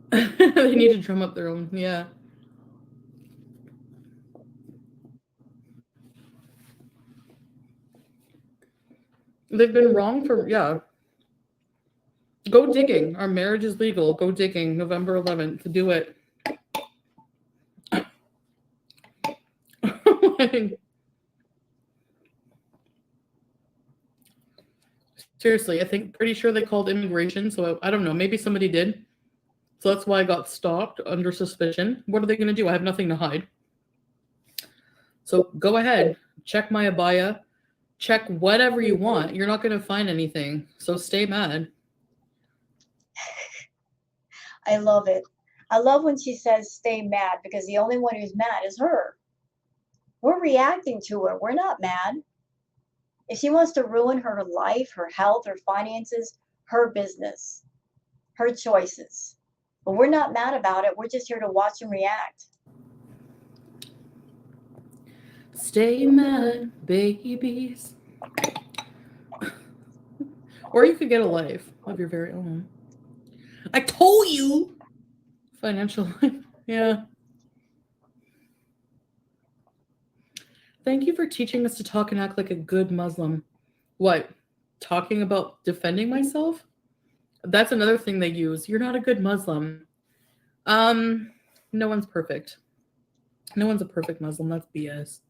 [SPEAKER 2] They need to drum up their own. Yeah. They've been wrong for, yeah. Go digging. Our marriage is legal. Go digging. November 11th. Do it. Seriously, pretty sure they called immigration, so I don't know, maybe somebody did. So that's why I got stopped under suspicion. What are they going to do? I have nothing to hide. So go ahead, check my abaya, check whatever you want. You're not going to find anything, so stay mad.
[SPEAKER 1] I love it. I love when she says stay mad, because the only one who's mad is her. We're reacting to her. We're not mad. If she wants to ruin her life, her health, her finances, her business, her choices. But we're not mad about it. We're just here to watch and react.
[SPEAKER 2] Stay mad, babies. Or you could get a life of your very own. I told you! Financial life. Yeah. Thank you for teaching us to talk and act like a good Muslim. What? Talking about defending myself? That's another thing they use. You're not a good Muslim. No one's perfect. No one's a perfect Muslim. That's BS.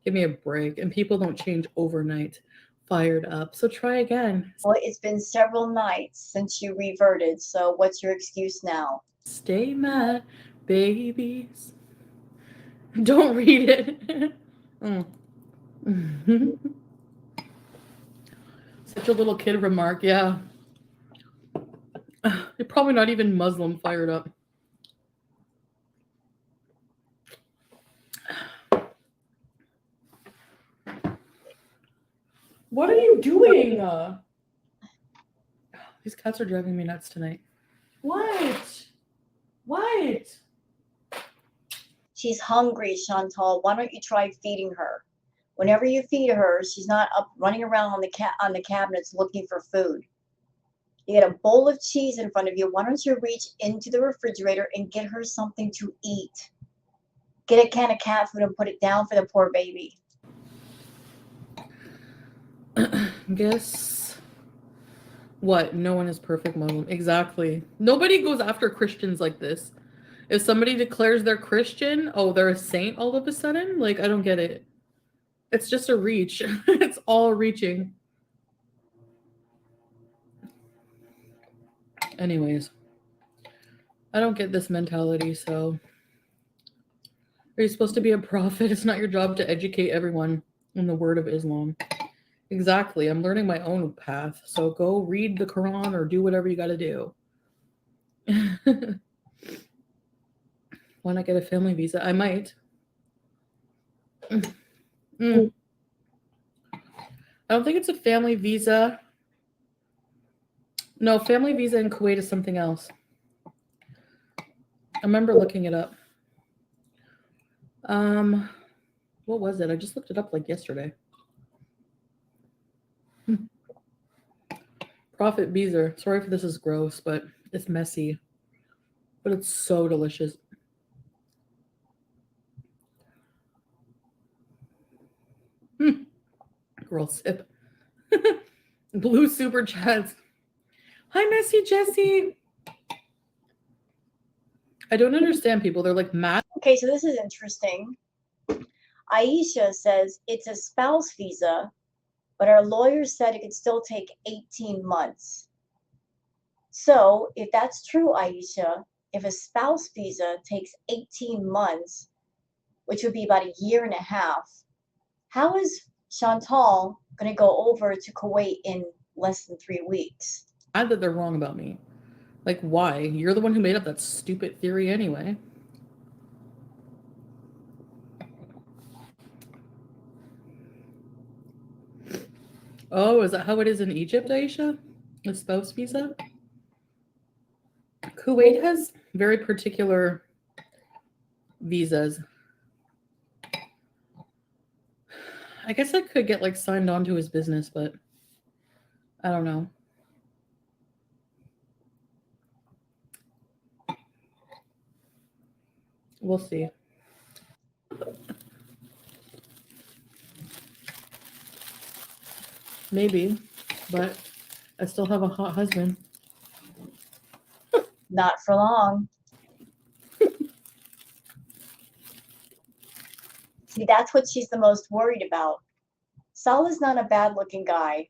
[SPEAKER 2] Give me a break. And people don't change overnight. Fired up. So try again.
[SPEAKER 1] Well, it's been several nights since you reverted. So what's your excuse now?
[SPEAKER 2] Stay mad, babies. Don't read it. Such a little kid remark. Yeah. You're probably not even Muslim fired up. What are you doing? These cats are driving me nuts tonight. What? What?
[SPEAKER 1] She's hungry, Chantal. Why don't you try feeding her? Whenever you feed her, she's not up running around on the cabinets looking for food. You get a bowl of cheese in front of you. Why don't you reach into the refrigerator and get her something to eat? Get a can of cat food and put it down for the poor baby.
[SPEAKER 2] Guess what? No one is perfect Muslim. Exactly. Nobody goes after Christians like this. If somebody declares they're Christian, oh, they're a saint all of a sudden? Like, I don't get it. It's just a reach. It's all reaching. Anyways, I don't get this mentality, so. Are you supposed to be a prophet? It's not your job to educate everyone in the word of Islam. Exactly. I'm learning my own path. So go read the Quran or do whatever you got to do. Why not get a family visa? I might. I don't think it's a family visa. No, family visa in Kuwait is something else. I remember looking it up. What was it? I just looked it up like yesterday. Prophet visa. Sorry if this is gross, but it's messy. But it's so delicious. Girl, sip. Blue super chats. Hi, Messy Jessie. I don't understand people. They're like mad.
[SPEAKER 1] Okay, so this is interesting. Aisha says it's a spouse visa, but our lawyer said it could still take 18 months. So if that's true, Aisha, if a spouse visa takes 18 months, which would be about a year and a half, how is Chantal going to go over to Kuwait in less than 3 weeks?
[SPEAKER 2] Mad that they're wrong about me. Like, why? You're the one who made up that stupid theory anyway. Oh, is that how it is in Egypt, Aisha? A spouse visa? Kuwait has very particular visas. I guess I could get like signed on to his business, but I don't know. We'll see. Maybe, but I still have a hot husband.
[SPEAKER 1] Not for long. See, that's what she's the most worried about. Salah's not a bad looking guy,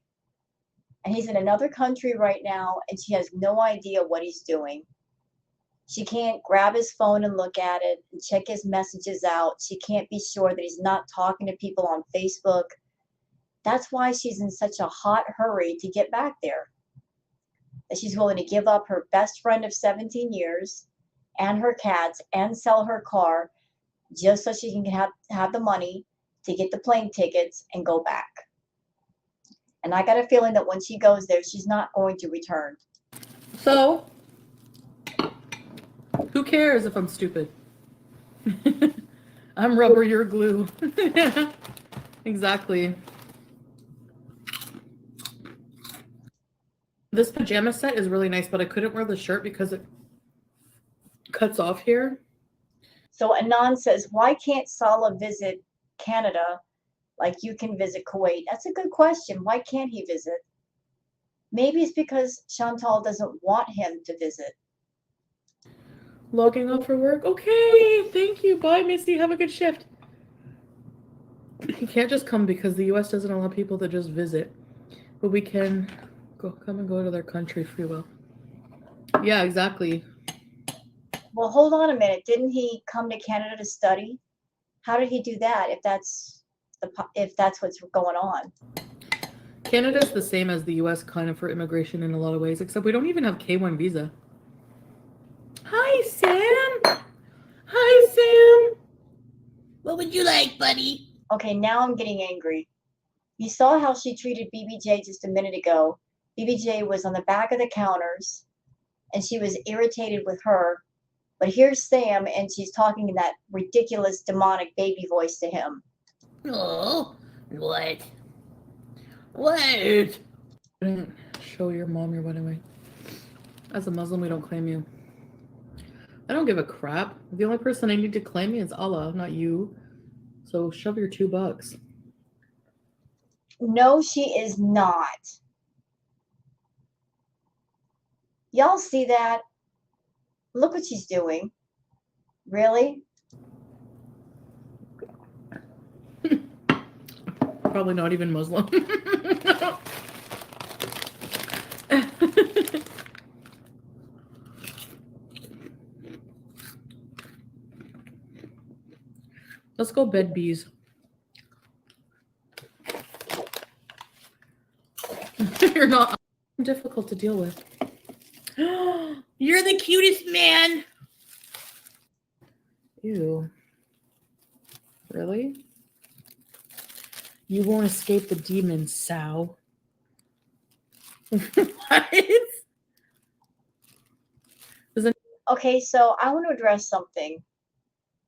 [SPEAKER 1] and he's in another country right now, and she has no idea what he's doing. She can't grab his phone and look at it and check his messages out. She can't be sure that he's not talking to people on Facebook. That's why she's in such a hot hurry to get back there. That she's willing to give up her best friend of 17 years and her cats and sell her car just so she can have the money to get the plane tickets and go back. And I got a feeling that when she goes there, she's not going to return.
[SPEAKER 2] So, who cares if I'm stupid? I'm rubber, you're glue. Exactly. This pajama set is really nice, but I couldn't wear the shirt because it cuts off here.
[SPEAKER 1] So Anon says, why can't Salah visit Canada like you can visit Kuwait? That's a good question. Why can't he visit? Maybe it's because Chantal doesn't want him to visit.
[SPEAKER 2] Logging off for work. Okay, thank you. Bye, Misty. Have a good shift. He can't just come because the U.S. doesn't allow people to just visit, but we can come and go to their country free will. Yeah, exactly.
[SPEAKER 1] Well, hold on a minute. Didn't he come to Canada to study? How did he do that? If that's what's going on.
[SPEAKER 2] Canada's the same as the U.S. kind of for immigration in a lot of ways, except we don't even have K-1 visa. Hi, Sam. Hi, Sam.
[SPEAKER 3] What would you like, buddy?
[SPEAKER 1] Okay, now I'm getting angry. You saw how she treated BBJ just a minute ago. BBJ was on the back of the counters, and she was irritated with her. But here's Sam, and she's talking in that ridiculous demonic baby voice to him.
[SPEAKER 3] Oh, what? What?
[SPEAKER 2] I didn't show your mom your wedding ring. As a Muslim, we don't claim you. I don't give a crap. The only person I need to claim me is Allah, not you. So shove your $2.
[SPEAKER 1] No, she is not. Y'all see that? Look what she's doing. Really?
[SPEAKER 2] Probably not even Muslim. Let's go bed bees. You're not difficult to deal with.
[SPEAKER 3] You're the cutest man.
[SPEAKER 2] Ew. Really? You won't escape the demons, Sow. What?
[SPEAKER 1] Okay, so I want to address something.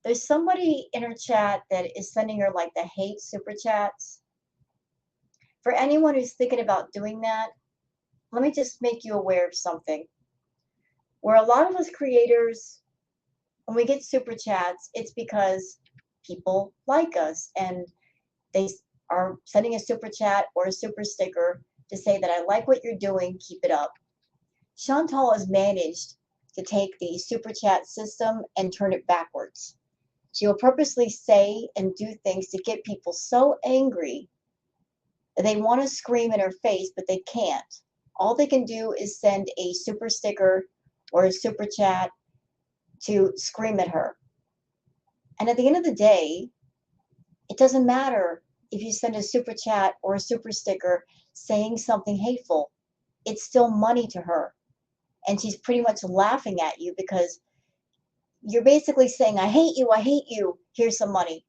[SPEAKER 1] There's somebody in her chat that is sending her like the hate super chats. For anyone who's thinking about doing that, let me just make you aware of something. Where a lot of us creators, when we get super chats, it's because people like us and they are sending a super chat or a super sticker to say that I like what you're doing, keep it up. Chantal has managed to take the super chat system and turn it backwards. She will purposely say and do things to get people so angry that they want to scream in her face, but they can't. All they can do is send a super sticker or a super chat to scream at her. And at the end of the day, it doesn't matter if you send a super chat or a super sticker saying something hateful. It's still money to her. And she's pretty much laughing at you because you're basically saying, I hate you, here's some money.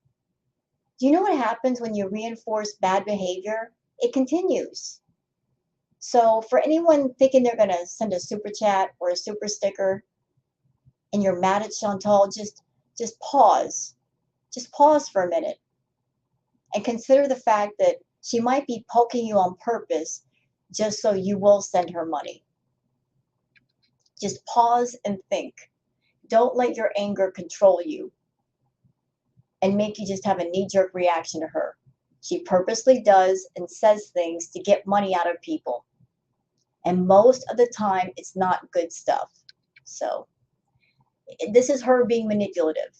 [SPEAKER 1] Do you know what happens when you reinforce bad behavior? It continues. So for anyone thinking they're going to send a super chat or a super sticker and you're mad at Chantal, just pause. Just pause for a minute and consider the fact that she might be poking you on purpose just so you will send her money. Just pause and think. Don't let your anger control you and make you just have a knee-jerk reaction to her. She purposely does and says things to get money out of people. And most of the time, it's not good stuff. So this is her being manipulative.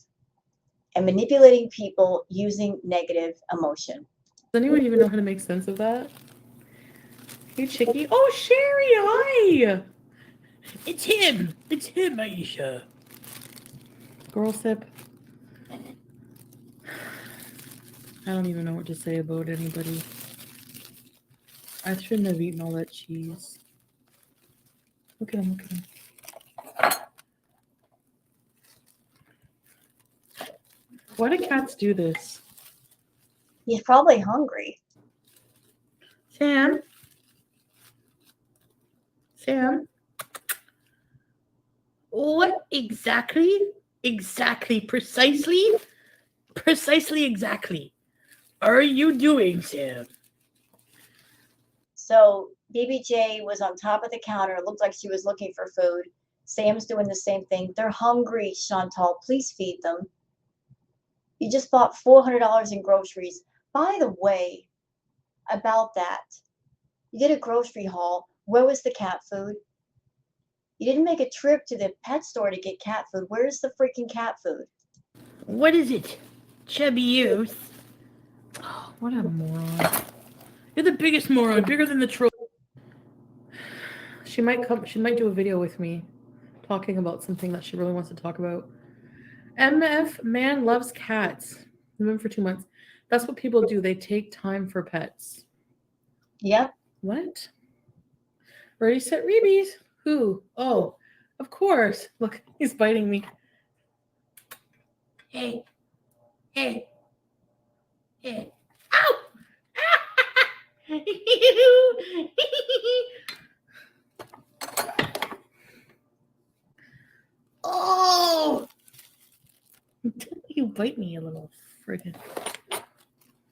[SPEAKER 1] and manipulating people using negative emotion.
[SPEAKER 2] Does anyone even know how to make sense of that? Hey, Chicky. Oh, Sherry, hi.
[SPEAKER 3] It's him. It's him, Aisha.
[SPEAKER 2] Girl sip. I don't even know what to say about anybody. I shouldn't have eaten all that cheese. Look at him, look at him. Why do cats do this?
[SPEAKER 1] He's probably hungry.
[SPEAKER 2] Sam? Sam?
[SPEAKER 3] What exactly? Exactly. Precisely exactly are you doing, Sam?
[SPEAKER 1] So BBJ was on top of the counter. It looked like she was looking for food. Sam's doing the same thing. They're hungry, Chantal. Please feed them. You just bought $400 in groceries. By the way, about that, you did a grocery haul. Where was the cat food? You didn't make a trip to the pet store to get cat food. Where's the freaking cat food?
[SPEAKER 3] What is it? Chubby youth.
[SPEAKER 2] Oh, what a moron.
[SPEAKER 3] You're the biggest moron, bigger than the troll.
[SPEAKER 2] She might do a video with me talking about something that she really wants to talk about. MF man loves cats. Been for 2 months. That's what people do. They take time for pets.
[SPEAKER 1] Yep.
[SPEAKER 2] What? Ready, set, rebies. Who? Oh, of course. Look, he's biting me.
[SPEAKER 3] Hey. Hey. Hey. Ow! Oh!
[SPEAKER 2] Don't you bite me, you little friggin'.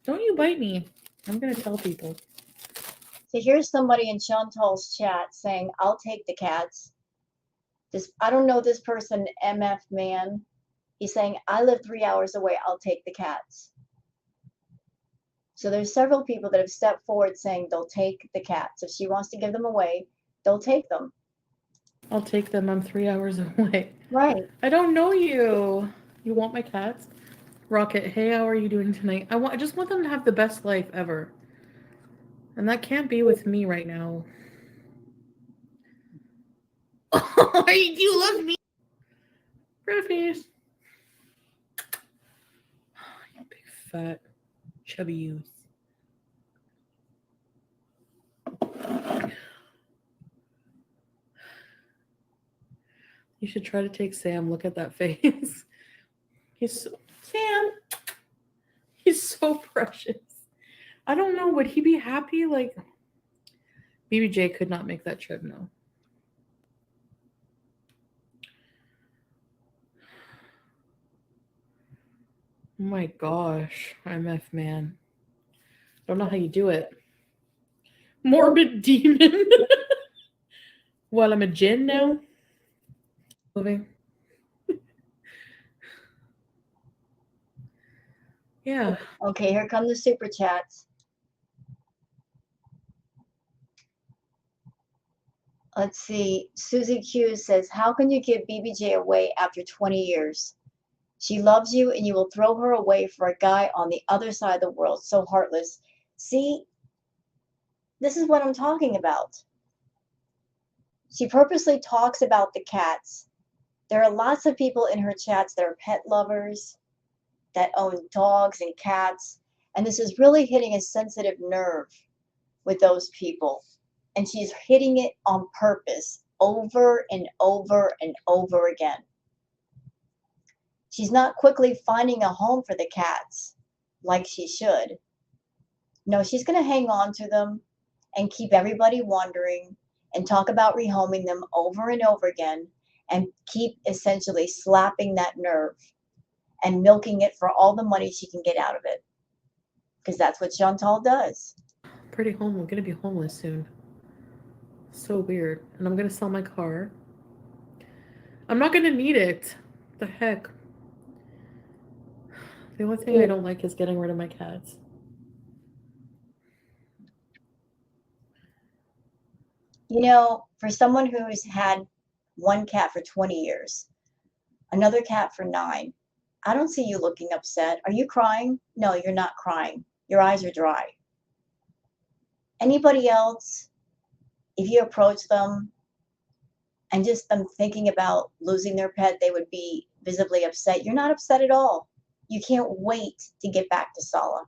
[SPEAKER 2] Don't you bite me. I'm gonna tell people.
[SPEAKER 1] So here's somebody in Chantal's chat saying, I'll take the cats. I don't know this person, MF man. He's saying, I live 3 hours away. I'll take the cats. So there's several people that have stepped forward saying they'll take the cats. If she wants to give them away, they'll take them.
[SPEAKER 2] I'll take them. I'm 3 hours away.
[SPEAKER 1] Right.
[SPEAKER 2] I don't know you. You want my cats? Rocket, hey, how are you doing tonight? I just want them to have the best life ever. And that can't be with me right now.
[SPEAKER 3] Oh, you love me.
[SPEAKER 2] Pretty face. You big fat chubby youth. You should try to take Sam. Look at that face. Sam. He's so precious. I don't know. Would he be happy? Like, BBJ could not make that trip, no. Oh my gosh. MF man. Don't know how you do it. Morbid demon. Well, I'm a djinn now. Moving. Yeah.
[SPEAKER 1] Okay, here come the super chats. Let's see. Susie Q says, how can you give BBJ away after 20 years? She loves you and you will throw her away for a guy on the other side of the world. So heartless. See, this is what I'm talking about. She purposely talks about the cats. There are lots of people in her chats that are pet lovers, that own dogs and cats. And this is really hitting a sensitive nerve with those people. And she's hitting it on purpose over and over and over again. She's not quickly finding a home for the cats like she should. No, she's going to hang on to them and keep everybody wondering and talk about rehoming them over and over again and keep essentially slapping that nerve and milking it for all the money she can get out of it. Because that's what Chantal does.
[SPEAKER 2] Pretty home. I'm going to be homeless soon. So weird. And I'm going to sell my car. I'm not going to need it. The heck. The only thing I don't like is getting rid of my cats.
[SPEAKER 1] You know, for someone who's had one cat for 20 years, another cat for 9, I don't see you looking upset. Are you crying? No, you're not crying. Your eyes are dry. Anybody else, if you approach them and just them thinking about losing their pet, they would be visibly upset. You're not upset at all. You can't wait to get back to Sala.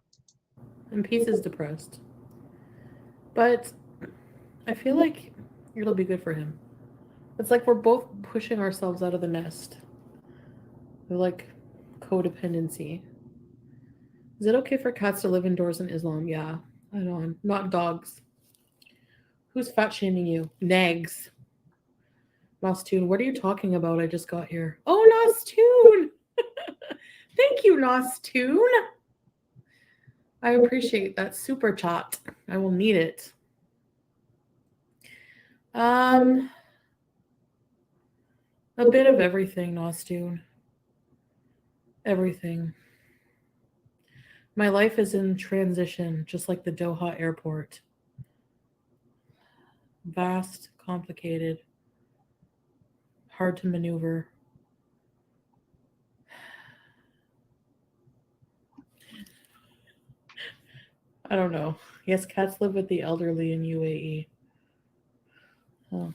[SPEAKER 2] And Peace is depressed. But I feel like it'll be good for him. It's like we're both pushing ourselves out of the nest. They're like codependency. Is it okay for cats to live indoors in Islam? Yeah. I know. Not dogs. Who's fat shaming you? Nags. Nostoon, what are you talking about? I just got here. Oh, Nostoon! Thank you, Nostoon. I appreciate that super chat. I will need it. A bit of everything, Nostoon. Everything. My life is in transition, just like the Doha airport. Vast, complicated, hard to maneuver. I don't know. Yes, cats live with the elderly in UAE. Oh.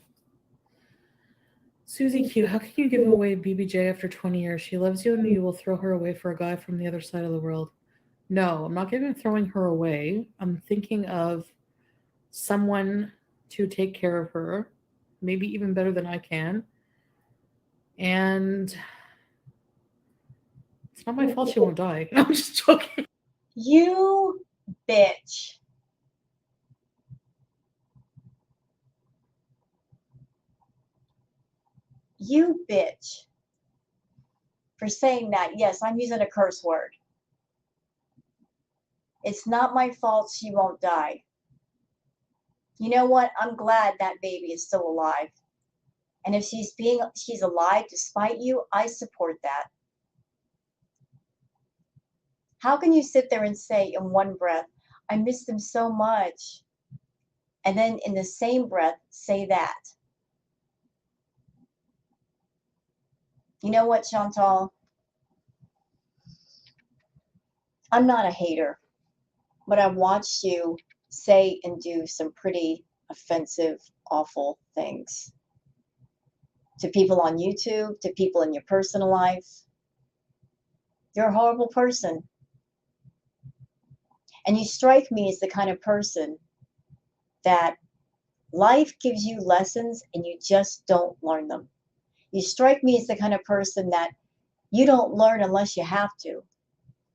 [SPEAKER 2] Susie Q, how can you give away BBJ after 20 years? She loves you and you will throw her away for a guy from the other side of the world. No, I'm not throwing her away. I'm thinking of someone to take care of her, maybe even better than I can. And it's not my fault she won't die. No, I'm just joking.
[SPEAKER 1] You bitch. You bitch. For saying that, yes, I'm using a curse word. It's not my fault she won't die. You know what? I'm glad that baby is still alive. And if she's alive despite you, I support that. How can you sit there and say in one breath, I miss them so much, and then in the same breath say that? You know what, Chantal? I'm not a hater, but I've watched you say and do some pretty offensive, awful things to people on YouTube, to people in your personal life. You're a horrible person. And you strike me as the kind of person that life gives you lessons and you just don't learn them. You strike me as the kind of person that you don't learn unless you have to,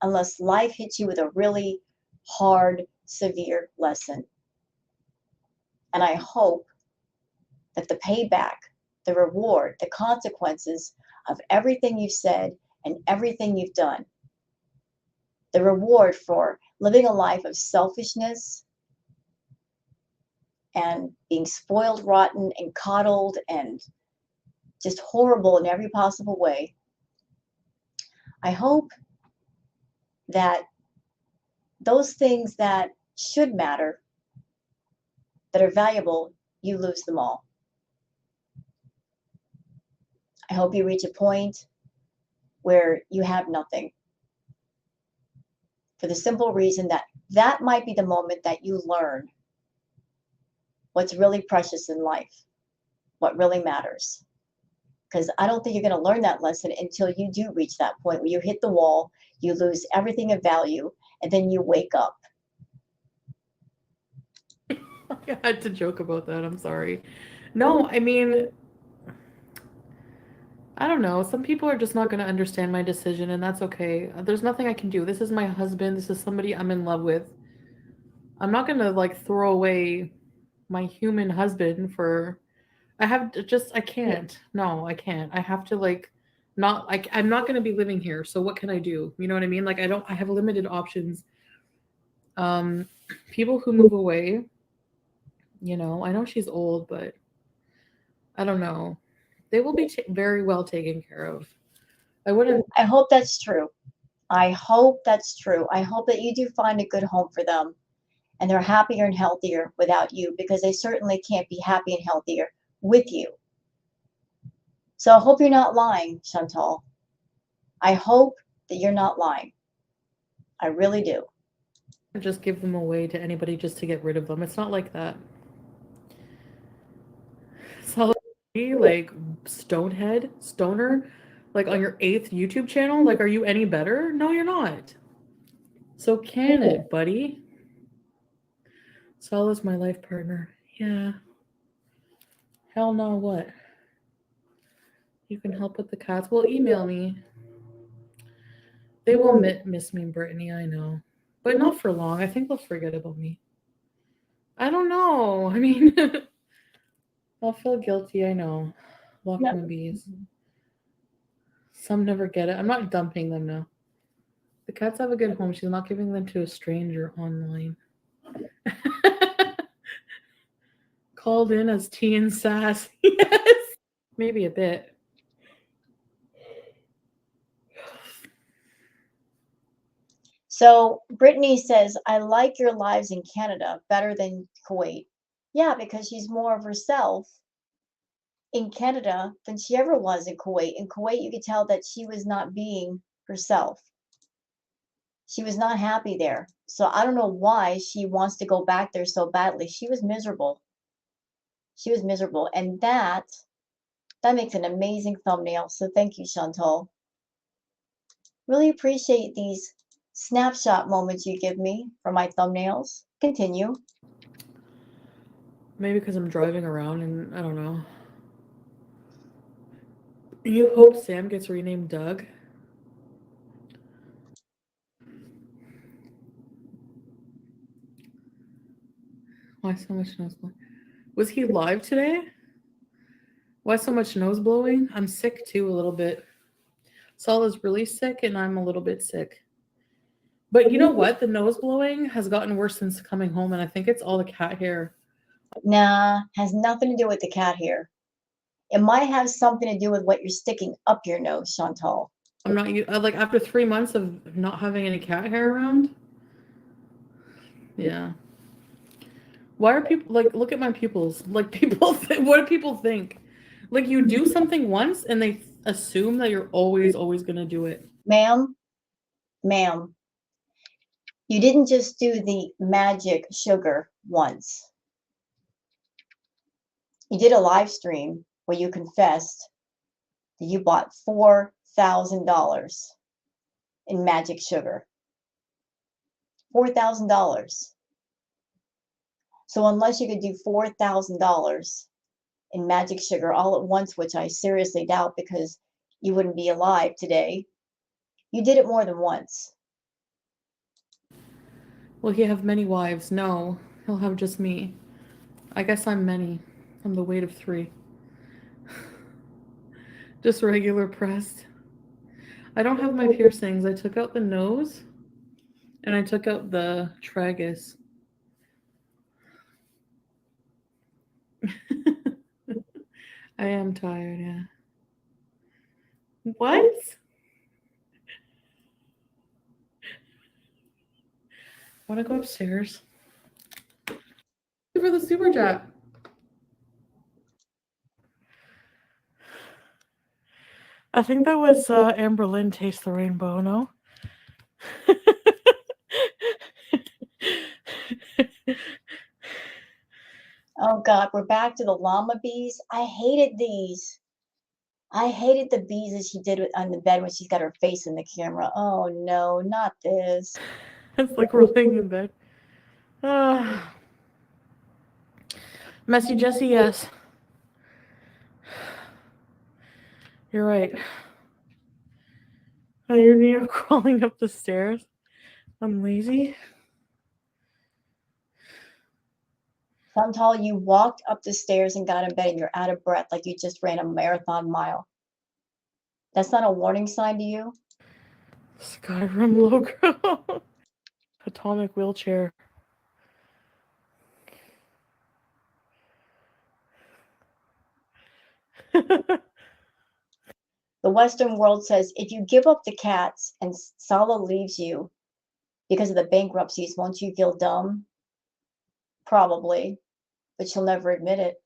[SPEAKER 1] unless life hits you with a really hard, severe lesson. And I hope that the payback, the reward, the consequences of everything you've said and everything you've done, the reward for living a life of selfishness and being spoiled rotten and coddled and just horrible in every possible way. I hope that those things that should matter, that are valuable, you lose them all. I hope you reach a point where you have nothing. For the simple reason that that might be the moment that you learn what's really precious in life, what really matters. Because I don't think you're going to learn that lesson until you do reach that point where you hit the wall, you lose everything of value, and then you wake up.
[SPEAKER 2] I had to joke about that. I'm sorry. No, I mean, I don't know. Some people are just not going to understand my decision, and that's okay. There's nothing I can do. This is my husband. This is somebody I'm in love with. I'm not going to like throw away my human husband for. I can't. No, I can't. I have to like not like I'm not going to be living here. So what can I do? You know what I mean? Like I have limited options. People who move away, I know she's old, but I don't know. They will be very well taken care of.
[SPEAKER 1] I hope that's true. I hope that's true. I hope that you do find a good home for them and they're happier and healthier without you, because they certainly can't be happy and healthier with you. So I hope you're not lying, Chantal. I hope that you're not lying. I really do.
[SPEAKER 2] Just give them away to anybody just to get rid of them. It's not like that. So, like stoner, like on your 8th YouTube channel, like, are you any better? No, you're not. So can it, buddy? Sol is my life partner. Yeah. Hell no, what? You can help with the cats. Well, email me. They will miss me, Brittany, I know. But not for long. I think they'll forget about me. I don't know. I mean, I'll feel guilty, I know. Lock
[SPEAKER 1] No.
[SPEAKER 2] my bees. Some never get it. I'm not dumping them now. The cats have a good home. She's not giving them to a stranger online. Called in as tea and sass. Yes. Maybe a bit.
[SPEAKER 1] So Brittany says, I like your lives in Canada better than Kuwait. Yeah, because she's more of herself in Canada than she ever was in Kuwait. In Kuwait, you could tell that she was not being herself. She was not happy there. So I don't know why she wants to go back there so badly. She was miserable. She was miserable. And that makes an amazing thumbnail. So thank you, Chantal. Really appreciate these snapshot moments you give me for my thumbnails. Continue.
[SPEAKER 2] Maybe because I'm driving around and I don't know. You hope Sam gets renamed Doug? Why so much nose blowing? Was he live today? Why so much nose blowing? I'm sick too, a little bit. Saul is really sick and I'm a little bit sick. But you know what? The nose blowing has gotten worse since coming home, and I think it's all the cat hair.
[SPEAKER 1] Nah, has nothing to do with the cat hair. It might have something to do with what you're sticking up your nose, Chantal.
[SPEAKER 2] I'm not like after 3 months of not having any cat hair around. Yeah. Why are people like look at my pupils? Like people what do people think? Like you do something once and they assume that you're always going to do it.
[SPEAKER 1] Ma'am, you didn't just do the magic sugar once. You did a live stream where you confessed that you bought $4,000 in magic sugar. $4,000. So unless you could do $4,000 in magic sugar all at once, which I seriously doubt because you wouldn't be alive today, you did it more than once.
[SPEAKER 2] Will he have many wives? No, he'll have just me. I guess I'm many. I'm the weight of 3. Just regular pressed. I don't have my piercings. I took out the nose and I took out the tragus. I am tired, yeah. What? Want to go upstairs? Thank you for the super chat. I think that was Amber Lynn Taste the Rainbow, no?
[SPEAKER 1] Oh God, we're back to the llama bees. I hated these. I hated the bees that she did on the bed when she's got her face in the camera. Oh no, not this.
[SPEAKER 2] It's like we're laying in bed. Messy Jessie, yes. You're right. Oh, you're crawling up the stairs. I'm lazy.
[SPEAKER 1] Chantal, you walked up the stairs and got in bed and you're out of breath like you just ran a marathon mile. That's not a warning sign to you?
[SPEAKER 2] Skyrim logo. Atomic wheelchair.
[SPEAKER 1] The Western world says if you give up the cats and Sala leaves you because of the bankruptcies, won't you feel dumb? Probably, but she'll never admit it.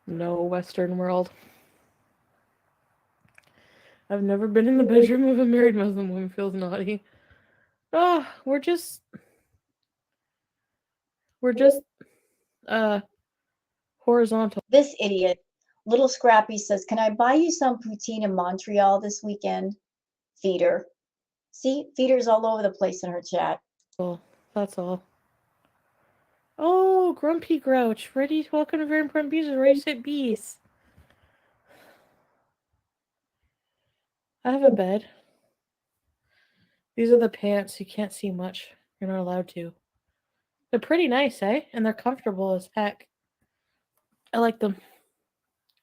[SPEAKER 2] No, Western world. I've never been in the bedroom of a married Muslim woman. Feels naughty. Oh, we're just horizontal.
[SPEAKER 1] This idiot, Little Scrappy, says, "Can I buy you some poutine in Montreal this weekend?" Feeder. See, feeders all over the place in her chat.
[SPEAKER 2] That's all. Oh, Grumpy Grouch. Ready? Welcome to Very Important Bees. Ready to sit bees. I have a bed. These are the pants. You can't see much. You're not allowed to. They're pretty nice, eh? And they're comfortable as heck. I like them.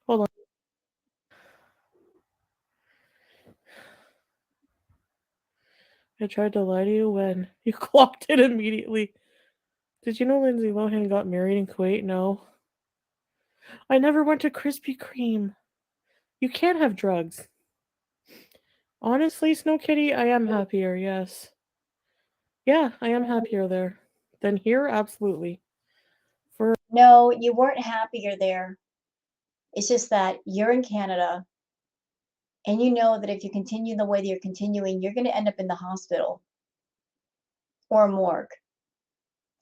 [SPEAKER 2] Hold on. I tried to lie to you when you clocked it immediately. Did you know Lindsay Lohan got married in Kuwait? No. I never went to Krispy Kreme. You can't have drugs. Honestly, Snow Kitty, I am happier, yes. Yeah, I am happier there than here, absolutely.
[SPEAKER 1] No, you weren't happier there. It's just that you're in Canada and you know that if you continue the way that you're continuing, you're going to end up in the hospital or a morgue.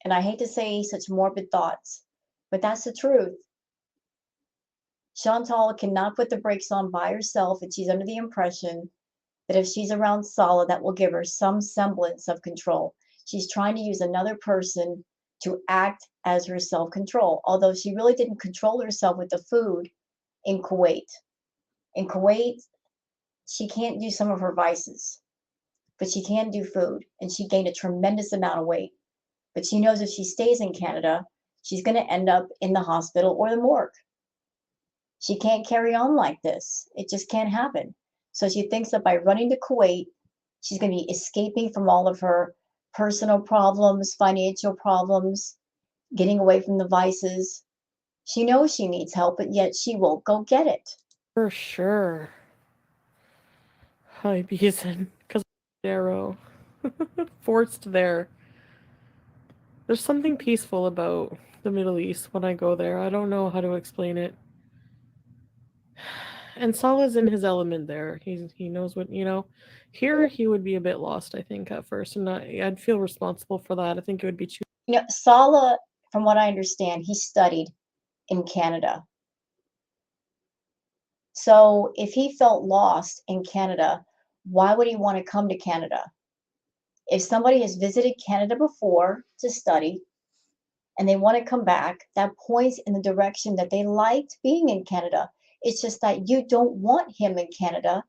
[SPEAKER 1] And I hate to say such morbid thoughts, but that's the truth. Chantal cannot put the brakes on by herself, and she's under the impression that if she's around Sala, that will give her some semblance of control. She's trying to use another person to act as her self-control, although she really didn't control herself with the food in Kuwait. In Kuwait, she can't do some of her vices, but she can do food, and she gained a tremendous amount of weight. But she knows if she stays in Canada, she's going to end up in the hospital or the morgue. She can't carry on like this. It just can't happen. So she thinks that by running to Kuwait, she's going to be escaping from all of her personal problems, financial problems, getting away from the vices. She knows she needs help, but yet she won't go get it.
[SPEAKER 2] For sure. Hi, Beeson. Because arrow. Forced there. There's something peaceful about the Middle East when I go there. I don't know how to explain it. And Salah's in his element there. He knows what, you know. Here he would be a bit lost, I think, at first, and I'd feel responsible for that. I think it would be too.
[SPEAKER 1] You know, Salah, from what I understand, he studied in Canada. So if he felt lost in Canada, why would he want to come to Canada? If somebody has visited Canada before to study and they want to come back, that points in the direction that they liked being in Canada. It's just that you don't want him in Canada,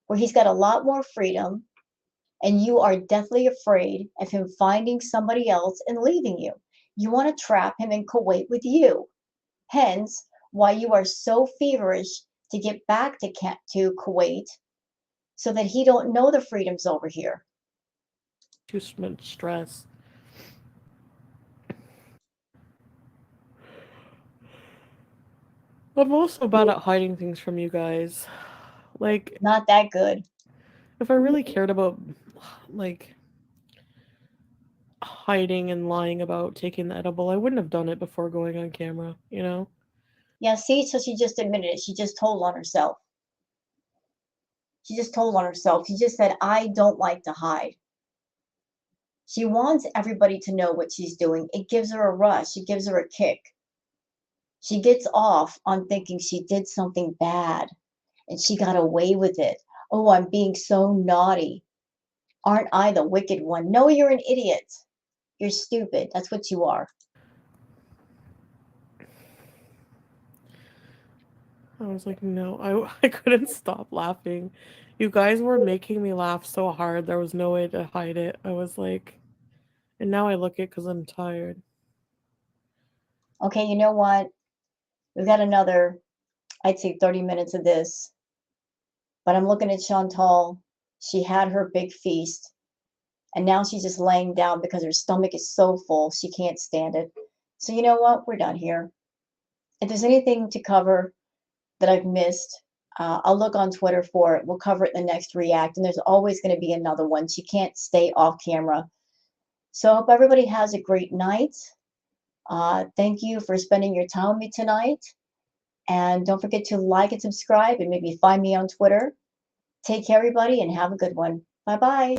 [SPEAKER 1] where he's got a lot more freedom, and you are deathly afraid of him finding somebody else and leaving you. You want to trap him in Kuwait with you. Hence, why you are so feverish to get back to Kuwait, so that he don't know the freedoms over here.
[SPEAKER 2] Too much stress. I'm also bad at hiding things from you guys. Like,
[SPEAKER 1] Not that good.
[SPEAKER 2] if I really cared about, like, hiding and lying about taking the edible, I wouldn't have done it before going on camera, you know?
[SPEAKER 1] Yeah, see, so she just admitted it. She just told on herself. She just told on herself. She just said, I don't like to hide. She wants everybody to know what she's doing. It gives her a rush. It gives her a kick. She gets off on thinking she did something bad and she got away with it. Oh, I'm being so naughty. Aren't I the wicked one? No, you're an idiot. You're stupid. That's what you are.
[SPEAKER 2] I was like, no, I couldn't stop laughing. You guys were making me laugh so hard, there was no way to hide it. I was like, and now I look it because I'm tired.
[SPEAKER 1] Okay, you know what? We've got another, I'd say 30 minutes of this. But I'm looking at Chantal. She had her big feast, and now she's just laying down because her stomach is so full she can't stand it. So you know what? We're done here. If there's anything to cover that I've missed, I'll look on Twitter for it. We'll cover it in the next React, and there's always going to be another one. She can't stay off camera. So I hope everybody has a great night. Thank you for spending your time with me tonight. And don't forget to like and subscribe, and maybe find me on Twitter. Take care, everybody, and have a good one. Bye bye.